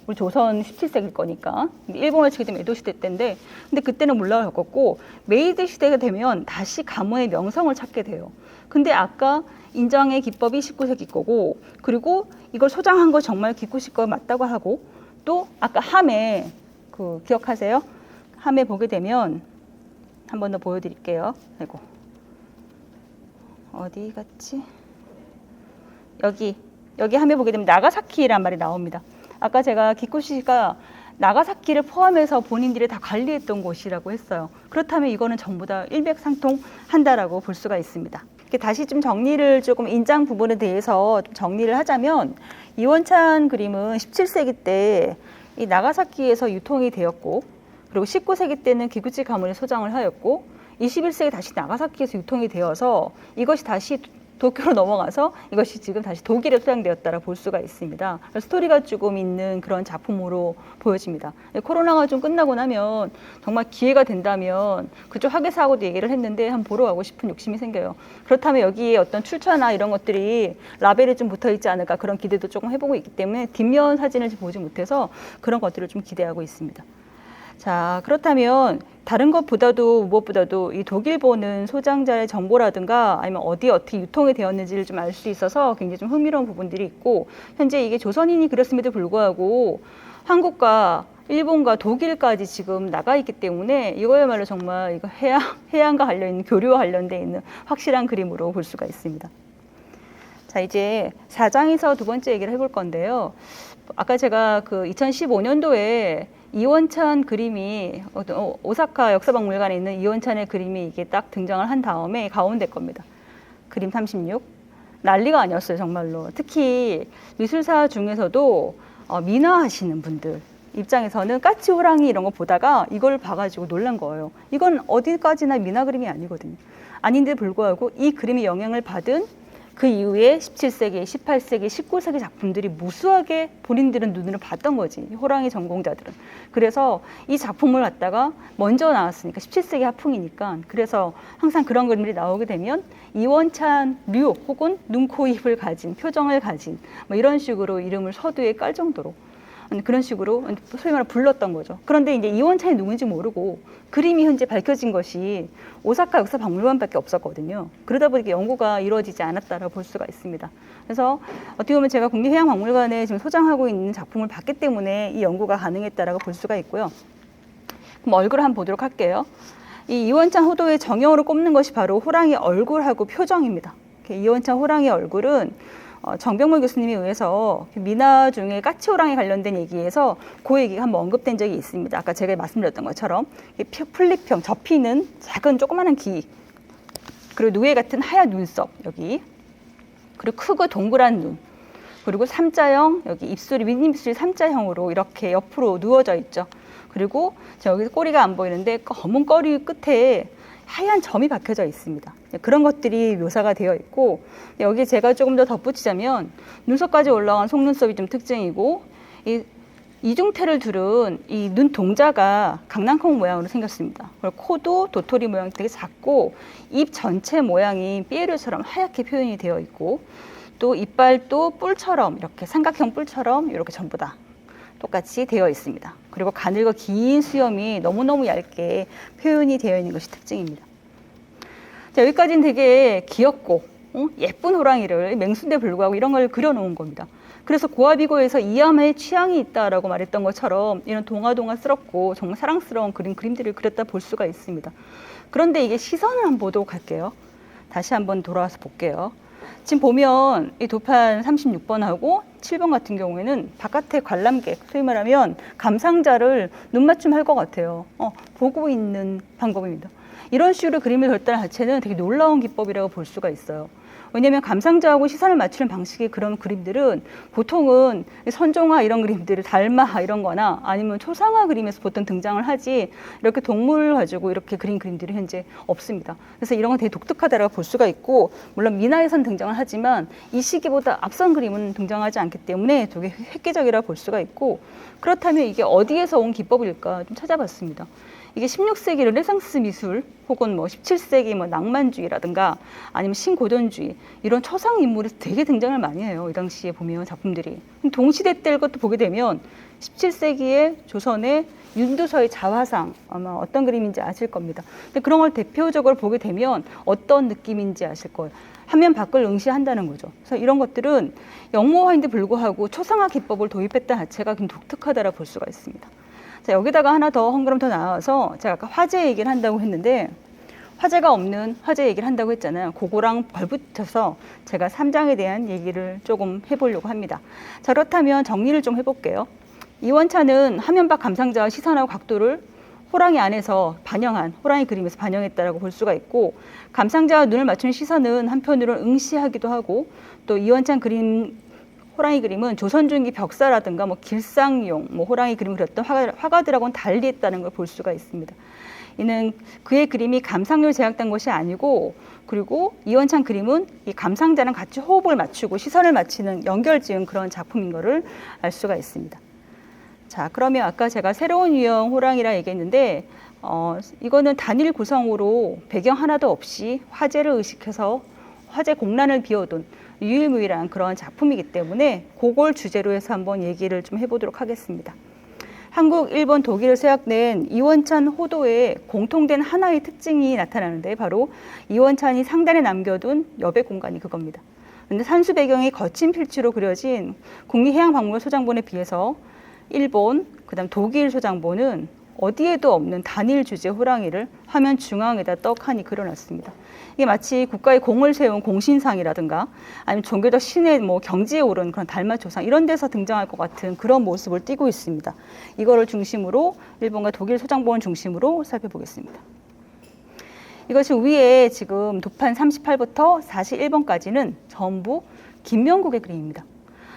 A: 우리 조선 17세기일 거니까. 일본을 치게 되면 에도 시대 때인데 근데 그때는 몰락을 겪었고 메이드 시대가 되면 다시 가문의 명성을 찾게 돼요. 근데 아까 인장의 기법이 19세기 거고, 그리고 이걸 소장한 거 정말 기쿠시 거 맞다고 하고, 또 아까 함에 그 기억하세요? 함에 보게 되면 한 번 더 보여드릴게요. 아이고 어디 갔지? 여기 함에 보게 되면 나가사키란 말이 나옵니다. 아까 제가 기쿠시가 나가사키를 포함해서 본인들이 다 관리했던 곳이라고 했어요. 그렇다면 이거는 전부 다 일맥상통한다라고 볼 수가 있습니다. 다시 좀 정리를 조금 인장 부분에 대해서 좀 정리를 하자면, 이원찬 그림은 17세기 때 이 나가사키에서 유통이 되었고, 그리고 19세기 때는 기쿠시 가문이 소장을 하였고, 21세기 다시 나가사키에서 유통이 되어서 이것이 다시 도쿄로 넘어가서 이것이 지금 다시 독일에 소장되었다라 볼 수가 있습니다. 스토리가 조금 있는 그런 작품으로 보여집니다. 코로나가 좀 끝나고 나면 정말 기회가 된다면 그쪽 학예사하고도 얘기를 했는데 한번 보러 가고 싶은 욕심이 생겨요. 그렇다면 여기에 어떤 출처나 이런 것들이 라벨이 좀 붙어 있지 않을까, 그런 기대도 조금 해보고 있기 때문에 뒷면 사진을 보지 못해서 그런 것들을 좀 기대하고 있습니다. 자, 그렇다면 다른 것보다도 무엇보다도 이 독일본은 소장자의 정보라든가 아니면 어떻게 유통이 되었는지를 좀 알 수 있어서 굉장히 좀 흥미로운 부분들이 있고, 현재 이게 조선인이 그렸음에도 불구하고 한국과 일본과 독일까지 지금 나가 있기 때문에 이거야말로 정말 이거 해양과 관련 있는, 교류와 관련돼 있는 확실한 그림으로 볼 수가 있습니다. 자, 이제 4장에서 두 번째 얘기를 해볼 건데요. 아까 제가 그 2015년도에 이원찬 그림이 오사카 역사박물관에 있는 이원찬의 그림이 이게 딱 등장을 한 다음에 가운데 겁니다. 그림 36. 난리가 아니었어요, 정말로. 특히 미술사 중에서도 민화하시는 분들 입장에서는 까치 호랑이 이런 거 보다가 이걸 봐가지고 놀란 거예요. 이건 어디까지나 민화 그림이 아니거든요. 아닌데 불구하고 이 그림이 영향을 받은 그 이후에 17세기, 18세기, 19세기 작품들이 무수하게 본인들은 눈으로 봤던 거지, 호랑이 전공자들은. 그래서 이 작품을 갖다가 먼저 나왔으니까 17세기 화풍이니까, 그래서 항상 그런 그림들이 나오게 되면 이원찬류 혹은 눈, 코, 입을 가진, 표정을 가진 뭐 이런 식으로 이름을 서두에 깔 정도로 그런 식으로 소위 말해 불렀던 거죠. 그런데 이제 이원찬이 누군지 모르고 그림이 현재 밝혀진 것이 오사카 역사박물관밖에 없었거든요. 그러다 보니까 연구가 이루어지지 않았다라고 볼 수가 있습니다. 그래서 어떻게 보면 제가 국립해양박물관에 지금 소장하고 있는 작품을 봤기 때문에 이 연구가 가능했다라고 볼 수가 있고요. 그럼 얼굴을 한번 보도록 할게요. 이 이원찬 호도의 정형으로 꼽는 것이 바로 호랑이 얼굴하고 표정입니다. 이원찬 호랑이 얼굴은 정병몰 교수님에 의해서 민화 중에 까치호랑이 관련된 얘기에서 그 얘기가 한번 언급된 적이 있습니다. 아까 제가 말씀드렸던 것처럼 풀립형, 접히는 작은 조그마한 귀, 그리고 누에 같은 하얀 눈썹 여기, 그리고 크고 동그란 눈, 그리고 삼자형, 여기 입술이 윗입술이 삼자형으로 이렇게 옆으로 누워져 있죠. 그리고 여기 꼬리가 안 보이는데 검은 꼬리 끝에 하얀 점이 박혀져 있습니다. 그런 것들이 묘사가 되어 있고, 여기 제가 조금 더 덧붙이자면 눈썹까지 올라간 속눈썹이 좀 특징이고, 이 이중태를 두른 이 눈 동자가 강낭콩 모양으로 생겼습니다. 그리고 코도 도토리 모양이 되게 작고, 입 전체 모양이 삐에르처럼 하얗게 표현이 되어 있고, 또 이빨도 뿔처럼 이렇게 삼각형 뿔처럼 이렇게 전부 다 똑같이 되어 있습니다. 그리고 가늘고 긴 수염이 너무너무 얇게 표현이 되어 있는 것이 특징입니다. 자, 여기까지는 되게 귀엽고 예쁜 호랑이를 맹수인데 불구하고 이런 걸 그려놓은 겁니다. 그래서 고아비고에서 이암의 취향이 있다라고 말했던 것처럼 이런 동화동화스럽고 정말 사랑스러운 그림들을 그렸다 볼 수가 있습니다. 그런데 이게 시선을 한번 보도록 할게요. 다시 한번 돌아와서 볼게요. 지금 보면 이 도판 36번하고 7번 같은 경우에는 바깥에 관람객, 소위 말하면 감상자를 눈맞춤할 것 같아요. 보고 있는 방법입니다. 이런 식으로 그림을 그렸다는 자체는 되게 놀라운 기법이라고 볼 수가 있어요. 왜냐하면 감상자하고 시선을 맞추는 방식의 그런 그림들은 보통은 선종화 이런 그림들을 달마 이런 거나 아니면 초상화 그림에서 보통 등장을 하지, 이렇게 동물을 가지고 이렇게 그린 그림들이 현재 없습니다. 그래서 이런 건 되게 독특하다라고 볼 수가 있고, 물론 민화에선 등장을 하지만 이 시기보다 앞선 그림은 등장하지 않기 때문에 되게 획기적이라고 볼 수가 있고, 그렇다면 이게 어디에서 온 기법일까 좀 찾아봤습니다. 이게 16세기 르네상스 미술 혹은 뭐 17세기 뭐 낭만주의라든가 아니면 신고전주의 이런 초상 인물이 되게 등장을 많이 해요. 이 당시에 보면 작품들이. 동시대 때 것도 보게 되면 17세기의 조선의 윤두서의 자화상, 아마 어떤 그림인지 아실 겁니다. 근데 그런 걸 대표적으로 보게 되면 어떤 느낌인지 아실 거예요. 화면 밖을 응시한다는 거죠. 그래서 이런 것들은 영모화인데 불구하고 초상화 기법을 도입했다 자체가 굉장히 독특하다라 볼 수가 있습니다. 자, 여기다가 하나 더 한 걸음 더 나와서 제가 아까 화제 얘기를 한다고 했는데 화제가 없는 화제 얘기를 한다고 했잖아요. 그거랑 벌붙여서 제가 3장에 대한 얘기를 조금 해보려고 합니다. 자, 그렇다면 정리를 좀 해볼게요. 이원찬은 화면 밖 감상자와 시선하고 각도를 호랑이 안에서 반영한 호랑이 그림에서 반영했다라고 볼 수가 있고, 감상자와 눈을 맞춘 시선은 한편으로는 응시하기도 하고, 또 이원찬 그림 호랑이 그림은 조선 중기 벽사라든가 뭐 길상용, 뭐 호랑이 그림을 그렸던 화가들하고는 달리 했다는 걸 볼 수가 있습니다. 이는 그의 그림이 감상률 제약된 것이 아니고, 그리고 이원찬 그림은 이 감상자랑 같이 호흡을 맞추고 시선을 맞추는 연결지은 그런 작품인 것을 알 수가 있습니다. 자, 그러면 아까 제가 새로운 유형 호랑이라 얘기했는데 이거는 단일 구성으로 배경 하나도 없이 화제를 의식해서 화제 공란을 비워둔 유일무이한 그런 작품이기 때문에 그걸 주제로 해서 한번 얘기를 좀 해보도록 하겠습니다. 한국, 일본, 독일을 세약낸 이원찬 호도의 공통된 하나의 특징이 나타나는데 바로 이원찬이 상단에 남겨둔 여백 공간이 그겁니다. 근데 산수 배경이 거친 필지로 그려진 국립해양박물관 소장본에 비해서 일본, 그다음 독일 소장본은 어디에도 없는 단일 주제 호랑이를 화면 중앙에다 떡하니 그려놨습니다. 이게 마치 국가의 공을 세운 공신상이라든가 아니면 종교적 신의 뭐 경지에 오른 그런 달마초상 이런 데서 등장할 것 같은 그런 모습을 띠고 있습니다. 이거를 중심으로 일본과 독일 소장본을 중심으로 살펴보겠습니다. 이것이 위에 지금 도판 38부터 41번까지는 전부 김명국의 그림입니다.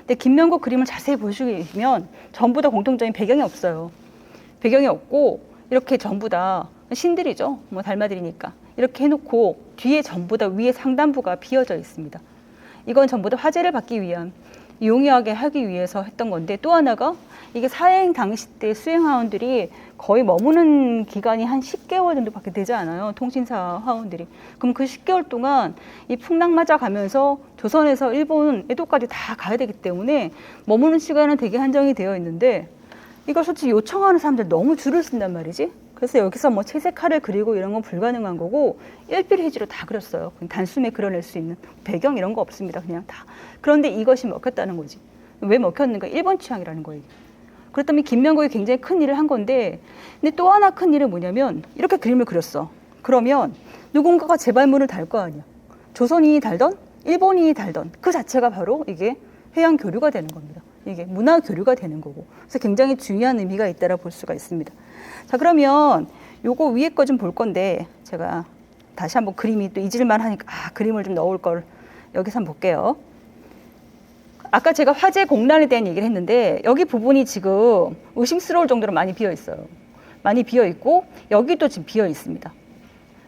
A: 근데 김명국 그림을 자세히 보시면 전부 다 공통적인 배경이 없어요. 배경이 없고 이렇게 전부 다 신들이죠. 뭐 달마들이니까 이렇게 해놓고 뒤에 전부 다 위에 상단부가 비어져 있습니다. 이건 전부 다 화제를 받기 위한 용이하게 하기 위해서 했던 건데, 또 하나가 이게 사행 당시 때 수행하원들이 거의 머무는 기간이 한 10개월 정도밖에 되지 않아요. 통신사 하원들이. 그럼 그 10개월 동안 이 풍랑 맞아 가면서 조선에서 일본 에도까지 다 가야 되기 때문에 머무는 시간은 되게 한정이 되어 있는데, 이걸 솔직히 요청하는 사람들 너무 줄을 쓴단 말이지. 그래서 여기서 뭐 채색화를 그리고 이런 건 불가능한 거고 일필해지로 다 그렸어요. 단숨에 그려낼 수 있는 배경 이런 거 없습니다. 그냥 다. 그런데 이것이 먹혔다는 거지. 왜 먹혔는가? 일본 취향이라는 거예요. 그렇다면 김명국이 굉장히 큰 일을 한 건데, 근데 또 하나 큰 일은 뭐냐면 이렇게 그림을 그렸어. 그러면 누군가가 제발문을 달 거 아니야. 조선인이 달던 일본인이 달던 그 자체가 바로 이게 해양 교류가 되는 겁니다. 이게 문화 교류가 되는 거고, 그래서 굉장히 중요한 의미가 있다라 볼 수가 있습니다. 자, 그러면 요거 위에 거 좀 볼 건데 제가 다시 한번 그림이 또 잊을만 하니까 그림을 좀 넣을 걸 여기서 한번 볼게요. 아까 제가 화재 공란에 대한 얘기를 했는데 여기 부분이 지금 의심스러울 정도로 많이 비어 있어요. 많이 비어 있고 여기도 지금 비어 있습니다.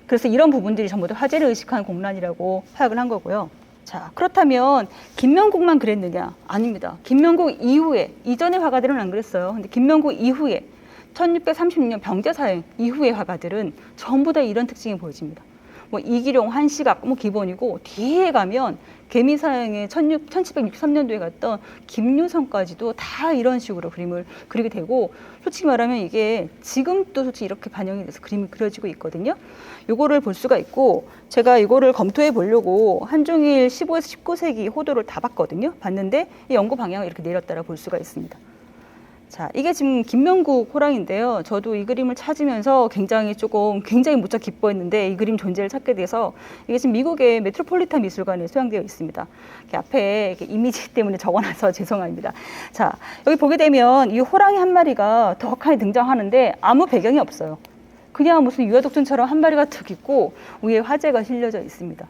A: 그래서 이런 부분들이 전부 다 화재를 의식한 공란이라고 파악을 한 거고요. 자, 그렇다면 김명국만 그랬느냐? 아닙니다. 김명국 이후에, 이전의 화가들은 안 그랬어요. 근데 김명국 이후에 1636년 병제사행 이후의 화가들은 전부 다 이런 특징이 보여집니다. 뭐 이기룡, 한시각 뭐 기본이고, 뒤에 가면 개미사행에 1763년도에 갔던 김유성까지도 다 이런 식으로 그림을 그리게 되고, 솔직히 말하면 이게 지금도 솔직히 이렇게 반영이 돼서 그림이 그려지고 있거든요. 요거를 볼 수가 있고, 제가 이거를 검토해 보려고 한중일 15에서 19세기 호도를 다 봤거든요. 봤는데 이 연구 방향을 이렇게 내렸다라 볼 수가 있습니다. 자, 이게 지금 김명국 호랑인데요. 저도 이 그림을 찾으면서 굉장히 무척 기뻐했는데 이 그림 존재를 찾게 돼서, 이게 지금 미국의 메트로폴리탄 미술관에 소양되어 있습니다. 이렇게 앞에 이렇게 이미지 때문에 적어놔서 죄송합니다. 자, 여기 보게 되면 이 호랑이 한 마리가 덕하게 등장하는데 아무 배경이 없어요. 그냥 무슨 유아독존처럼 한 마리가 툭 있고 위에 화재가 실려져 있습니다.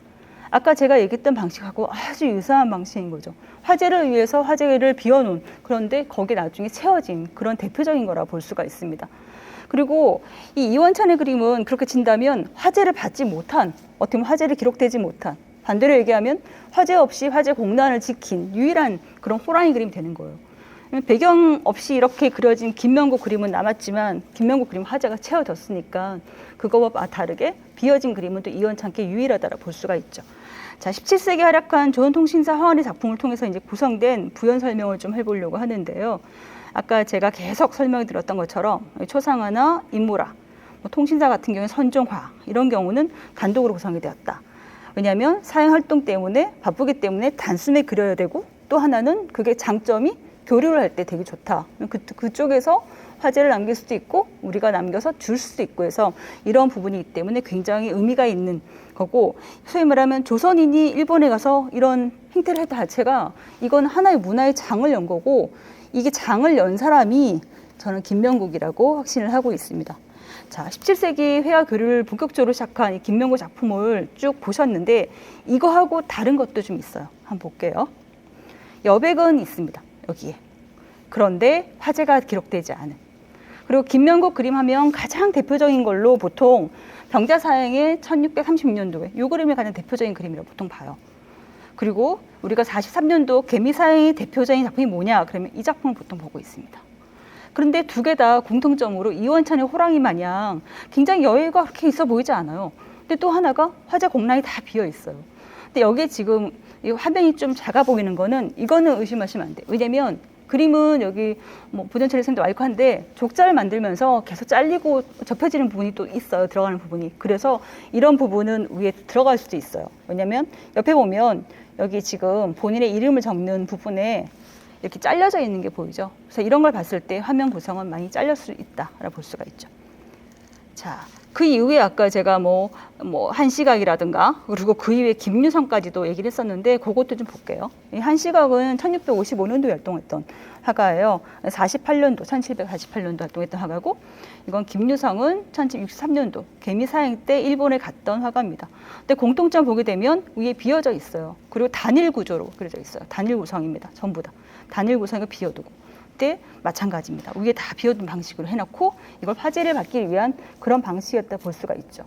A: 아까 제가 얘기했던 방식하고 아주 유사한 방식인 거죠. 화재를 위해서 화재를 비워놓은, 그런데 거기에 나중에 채워진 그런 대표적인 거라 볼 수가 있습니다. 그리고 이 이원찬의 그림은 그렇게 진다면 화재를 받지 못한, 어떻게 보면 화재를 기록되지 못한, 반대로 얘기하면 화재 없이 화재 공란을 지킨 유일한 그런 호랑이 그림이 되는 거예요. 배경 없이 이렇게 그려진 김명국 그림은 남았지만 김명국 그림 화재가 채워졌으니까 그거와 다르게 비어진 그림은 또 이원찬께 유일하다라 볼 수가 있죠. 자, 17세기 활약한 조선통신사 하원의 작품을 통해서 이제 구성된 부연 설명을 좀 해보려고 하는데요. 아까 제가 계속 설명을 드렸던 것처럼 초상화나 인모라, 통신사 같은 경우는 선종화 이런 경우는 단독으로 구성이 되었다. 왜냐하면 사행 활동 때문에 바쁘기 때문에 단숨에 그려야 되고, 또 하나는 그게 장점이 교류를 할 때 되게 좋다. 그쪽에서 화제를 남길 수도 있고 우리가 남겨서 줄 수도 있고 해서 이런 부분이기 때문에 굉장히 의미가 있는 거고, 소위 말하면 조선인이 일본에 가서 이런 행태를 했다 자체가 이건 하나의 문화의 장을 연 거고, 이게 장을 연 사람이 저는 김명국이라고 확신을 하고 있습니다. 자, 17세기 회화 교류를 본격적으로 시작한 이 김명국 작품을 쭉 보셨는데 이거하고 다른 것도 좀 있어요. 한번 볼게요. 여백은 있습니다. 여기에. 그런데 화제가 기록되지 않은. 그리고 김명국 그림하면 가장 대표적인 걸로 보통 병자사행의 1636년도에 이 그림이 가장 대표적인 그림이라고 보통 봐요. 그리고 우리가 43년도 개미사행의 대표적인 작품이 뭐냐 그러면 이 작품을 보통 보고 있습니다. 그런데 두 개 다 공통점으로 이원찬의 호랑이 마냥 굉장히 여유가 그렇게 있어 보이지 않아요. 근데 또 하나가 화재 공란이 다 비어 있어요. 근데 여기에 지금 이 화면이 좀 작아 보이는 거는 이거는 의심하시면 안 돼요. 왜냐면 그림은 여기 뭐 보존처리 선생님도 많고 한데 족자를 만들면서 계속 잘리고 접혀지는 부분이 또 있어요. 들어가는 부분이. 그래서 이런 부분은 위에 들어갈 수도 있어요. 왜냐면 옆에 보면 여기 지금 본인의 이름을 적는 부분에 이렇게 잘려져 있는 게 보이죠. 그래서 이런 걸 봤을 때 화면 구성은 많이 잘릴 수 있다라고 볼 수가 있죠. 자, 그 이후에 아까 제가 뭐 한시각이라든가 그리고 그 이후에 김유성까지도 얘기를 했었는데 그것도 좀 볼게요. 이 한시각은 1655년도에 활동했던 화가예요. 1748년도 활동했던 화가고, 이건 김유성은 1763년도 개미사행 때 일본에 갔던 화가입니다. 근데 공통점 보게 되면 위에 비어져 있어요. 그리고 단일 구조로 그려져 있어요. 단일 구성입니다. 전부 다. 단일 구성을 비워두고. 때 마찬가지입니다. 위에 다 비워둔 방식으로 해놓고 이걸 화제를 받기 위한 그런 방식이었다 볼 수가 있죠.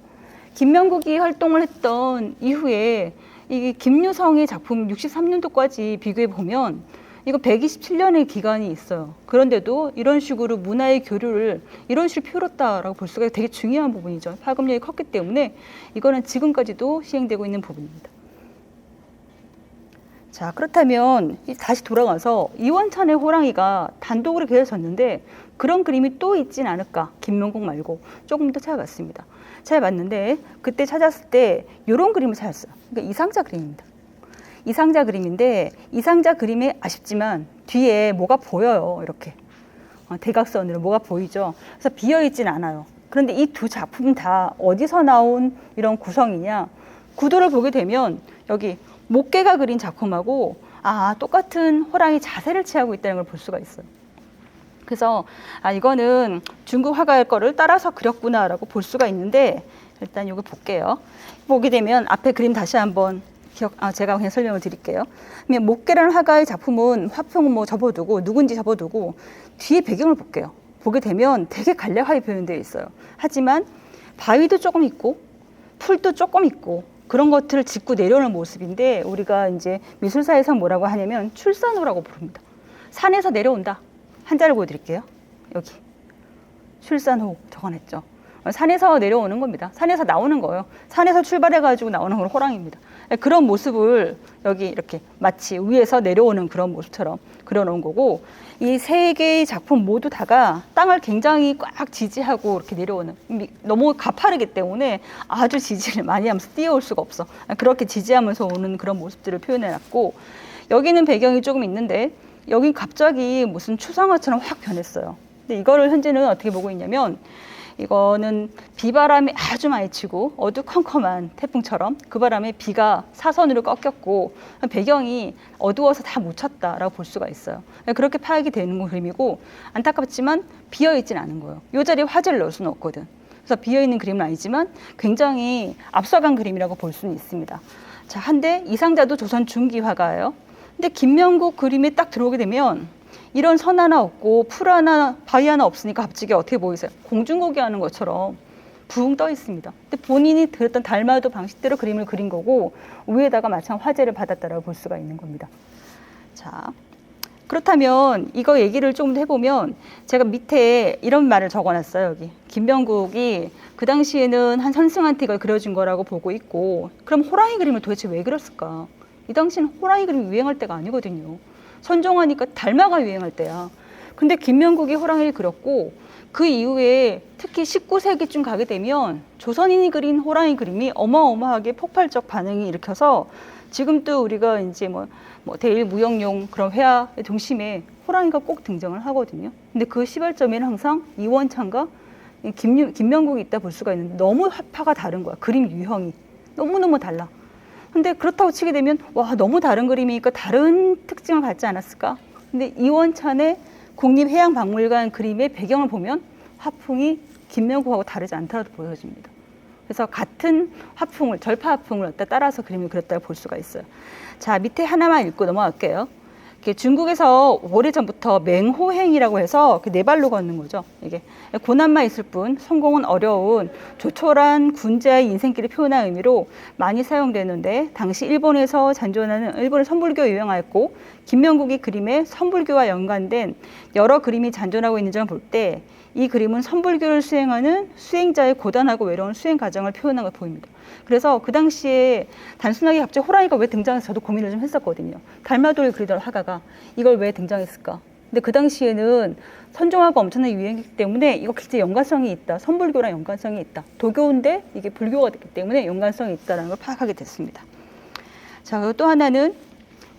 A: 김명국이 활동을 했던 이후에 이 김유성의 작품 63년도까지 비교해 보면 이거 127년의 기간이 있어요. 그런데도 이런 식으로 문화의 교류를 이런 식으로 펴렸다라고 볼 수가 되게 중요한 부분이죠. 파급력이 컸기 때문에 이거는 지금까지도 시행되고 있는 부분입니다. 자, 그렇다면 다시 돌아가서 이원찬의 호랑이가 단독으로 그려졌는데 그런 그림이 또 있진 않을까? 김명국 말고 조금 더 찾아봤습니다. 찾아봤는데 그때 찾았을 때 이런 그림을 찾았어요. 그러니까 이상자 그림입니다. 이상자 그림인데 이상자 그림에 아쉽지만 뒤에 뭐가 보여요. 이렇게 대각선으로 뭐가 보이죠. 그래서 비어있진 않아요. 그런데 이 두 작품 다 어디서 나온 이런 구성이냐? 구도를 보게 되면 여기 목계가 그린 작품하고 똑같은 호랑이 자세를 취하고 있다는 걸 볼 수가 있어요. 그래서 이거는 중국 화가의 거를 따라서 그렸구나라고 볼 수가 있는데 일단 이거 볼게요. 보게 되면 앞에 그림 다시 한번 제가 그냥 설명을 드릴게요. 목계라는 화가의 작품은 화풍 뭐 접어두고 누군지 접어두고 뒤에 배경을 볼게요. 보게 되면 되게 간략하게 표현되어 있어요. 하지만 바위도 조금 있고 풀도 조금 있고 그런 것들을 짚고 내려오는 모습인데 우리가 이제 미술사에서 뭐라고 하냐면 출산호라고 부릅니다. 산에서 내려온다. 한자를 보여드릴게요. 여기 출산호 적어냈죠. 산에서 내려오는 겁니다. 산에서 나오는 거예요. 산에서 출발해가지고 나오는 건 호랑이입니다. 그런 모습을 여기 이렇게 마치 위에서 내려오는 그런 모습처럼 그려놓은 거고, 이 세 개의 작품 모두 다가 땅을 굉장히 꽉 지지하고 이렇게 내려오는, 너무 가파르기 때문에 아주 지지를 많이 하면서 뛰어올 수가 없어. 그렇게 지지하면서 오는 그런 모습들을 표현해놨고, 여기는 배경이 조금 있는데 여기 갑자기 무슨 추상화처럼 확 변했어요. 근데 이거를 현재는 어떻게 보고 있냐면, 이거는 비바람이 아주 많이 치고 어두컴컴한 태풍처럼 그 바람에 비가 사선으로 꺾였고 배경이 어두워서 다 묻혔다라고 볼 수가 있어요. 그렇게 파악이 되는 그림이고, 안타깝지만 비어있진 않은 거예요. 이 자리에 화제를 넣을 수는 없거든. 그래서 비어있는 그림은 아니지만 굉장히 앞서간 그림이라고 볼 수는 있습니다. 자, 한데 이상자도 조선 중기 화가예요. 근데 김명국 그림에 딱 들어오게 되면 이런 선 하나 없고 풀 하나, 바위 하나 없으니까 갑자기 어떻게 보이세요? 공중고개 하는 것처럼 붕 떠 있습니다. 근데 본인이 그렸던 달마도 방식대로 그림을 그린 거고 위에다가 마찬 화제를 받았다라고 볼 수가 있는 겁니다. 자, 그렇다면 이거 얘기를 조금 더 해보면 제가 밑에 이런 말을 적어놨어요. 여기 김명국이 그 당시에는 한 선승한테 이걸 그려준 거라고 보고 있고, 그럼 호랑이 그림을 도대체 왜 그렸을까? 이 당시는 호랑이 그림이 유행할 때가 아니거든요. 선종하니까 달마가 유행할 때야. 근데 김명국이 호랑이를 그렸고 그 이후에 특히 19세기쯤 가게 되면 조선인이 그린 호랑이 그림이 어마어마하게 폭발적 반응이 일으켜서 지금도 우리가 이제 뭐 대일 무역용 그런 회화의 중심에 호랑이가 꼭 등장을 하거든요. 근데 그 시발점에는 항상 이원창과 김명국이 있다 볼 수가 있는데 너무 화파가 다른 거야. 그림 유형이 너무너무 달라. 근데 그렇다고 치게 되면 와 너무 다른 그림이니까 다른 특징을 갖지 않았을까? 근데 이원찬의 국립해양박물관 그림의 배경을 보면 화풍이 김명국하고 다르지 않다고 보여집니다. 그래서 같은 화풍을 절파 화풍을 따라서 그림을 그렸다고 볼 수가 있어요. 자, 밑에 하나만 읽고 넘어갈게요. 중국에서 오래전부터 맹호행이라고 해서 네 발로 걷는 거죠. 이게 고난만 있을 뿐 성공은 어려운 조촐한 군자의 인생길을 표현한 의미로 많이 사용되는데 당시 일본에서 잔존하는 일본의 선불교가 유행하였고 김명국이 그림에 선불교와 연관된 여러 그림이 잔존하고 있는 점을 볼 때 이 그림은 선불교를 수행하는 수행자의 고단하고 외로운 수행 과정을 표현한 걸 보입니다. 그래서 그 당시에 단순하게 갑자기 호랑이가 왜 등장해서 저도 고민을 좀 했었거든요. 달마도를 그리던 화가가 이걸 왜 등장했을까? 근데 그 당시에는 선종화가 엄청나게 유행했기 때문에 이거 굉장히 연관성이 있다. 선불교랑 연관성이 있다. 도교인데 이게 불교가 됐기 때문에 연관성이 있다는 걸 파악하게 됐습니다. 자, 그리고 또 하나는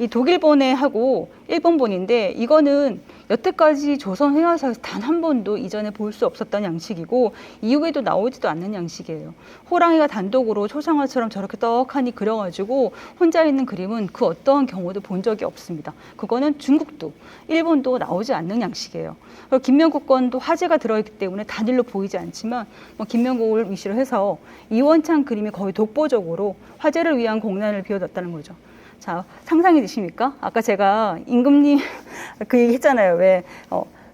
A: 이 독일본하고 일본본인데 이거는 여태까지 조선 회화사에서 단 한 번도 이전에 볼 수 없었던 양식이고 이후에도 나오지도 않는 양식이에요. 호랑이가 단독으로 초상화처럼 저렇게 떡하니 그려가지고 혼자 있는 그림은 그 어떠한 경우도 본 적이 없습니다. 그거는 중국도 일본도 나오지 않는 양식이에요. 그리고 김명국 건도 화제가 들어있기 때문에 단일로 보이지 않지만 김명국을 위시로 해서 이원창 그림이 거의 독보적으로 화제를 위한 공간을 비워뒀다는 거죠. 자, 상상이 되십니까? 아까 제가 임금님 그 얘기 했잖아요. 왜,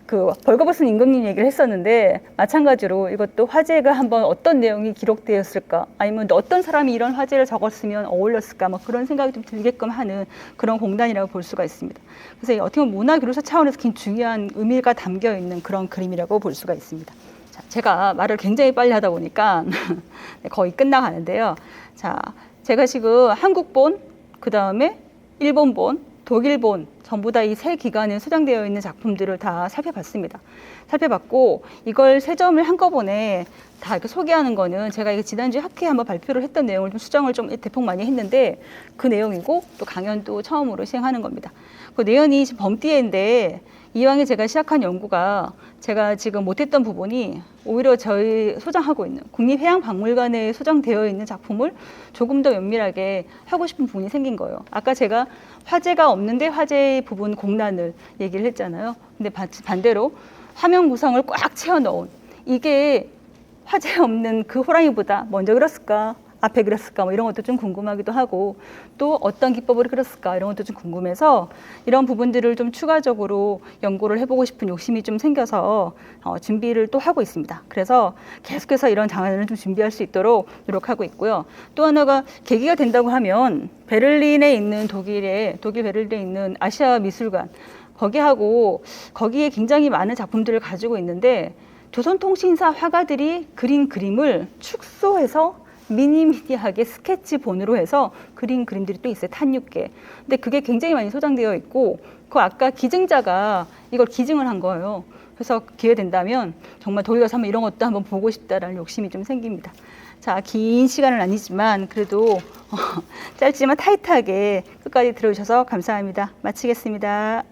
A: 그 벌거벗은 임금님 얘기를 했었는데 마찬가지로 이것도 화제가 한번 어떤 내용이 기록되었을까? 아니면 어떤 사람이 이런 화제를 적었으면 어울렸을까? 뭐 그런 생각이 좀 들게끔 하는 그런 공단이라고 볼 수가 있습니다. 그래서 어떻게 보면 문화교류사 차원에서 굉장히 중요한 의미가 담겨 있는 그런 그림이라고 볼 수가 있습니다. 자, 제가 말을 굉장히 빨리 하다 보니까 거의 끝나가는데요. 자, 제가 지금 한국본 그 다음에 일본본, 독일본 전부 다 이 세 기관에 소장되어 있는 작품들을 다 살펴봤습니다. 살펴봤고 이걸 세 점을 한꺼번에 다 이렇게 소개하는 거는 제가 이게 지난주에 학회에 한번 발표를 했던 내용을 좀 수정을 좀 대폭 많이 했는데 그 내용이고 또 강연도 처음으로 시행하는 겁니다. 그 내용이 범띠에인데 이왕에 제가 시작한 연구가 제가 지금 못했던 부분이 오히려 저희 소장하고 있는 국립해양박물관에 소장되어 있는 작품을 조금 더 면밀하게 하고 싶은 부분이 생긴 거예요. 아까 제가 화제가 없는데 화제의 부분 공란을 얘기를 했잖아요. 근데 반대로 화면 구성을 꽉 채워 넣은 이게 화제 없는 그 호랑이보다 먼저 그렸을까? 앞에 그렸을까? 뭐 이런 것도 좀 궁금하기도 하고 또 어떤 기법으로 그렸을까? 이런 것도 좀 궁금해서 이런 부분들을 좀 추가적으로 연구를 해보고 싶은 욕심이 좀 생겨서 준비를 또 하고 있습니다. 그래서 계속해서 이런 장안을 좀 준비할 수 있도록 노력하고 있고요. 또 하나가 계기가 된다고 하면 베를린에 있는 독일 베를린에 있는 아시아 미술관 거기에 굉장히 많은 작품들을 가지고 있는데 조선통신사 화가들이 그린 그림을 축소해서 미니미니하게 스케치본으로 해서 그린 그림들이 또 있어요. 16개. 근데 그게 굉장히 많이 소장되어 있고 그 아까 기증자가 이걸 기증을 한 거예요. 그래서 기회 된다면 정말 독일 가서 한번 이런 것도 한번 보고 싶다라는 욕심이 좀 생깁니다. 자, 긴 시간은 아니지만 그래도 짧지만 타이트하게 끝까지 들어주셔서 감사합니다. 마치겠습니다.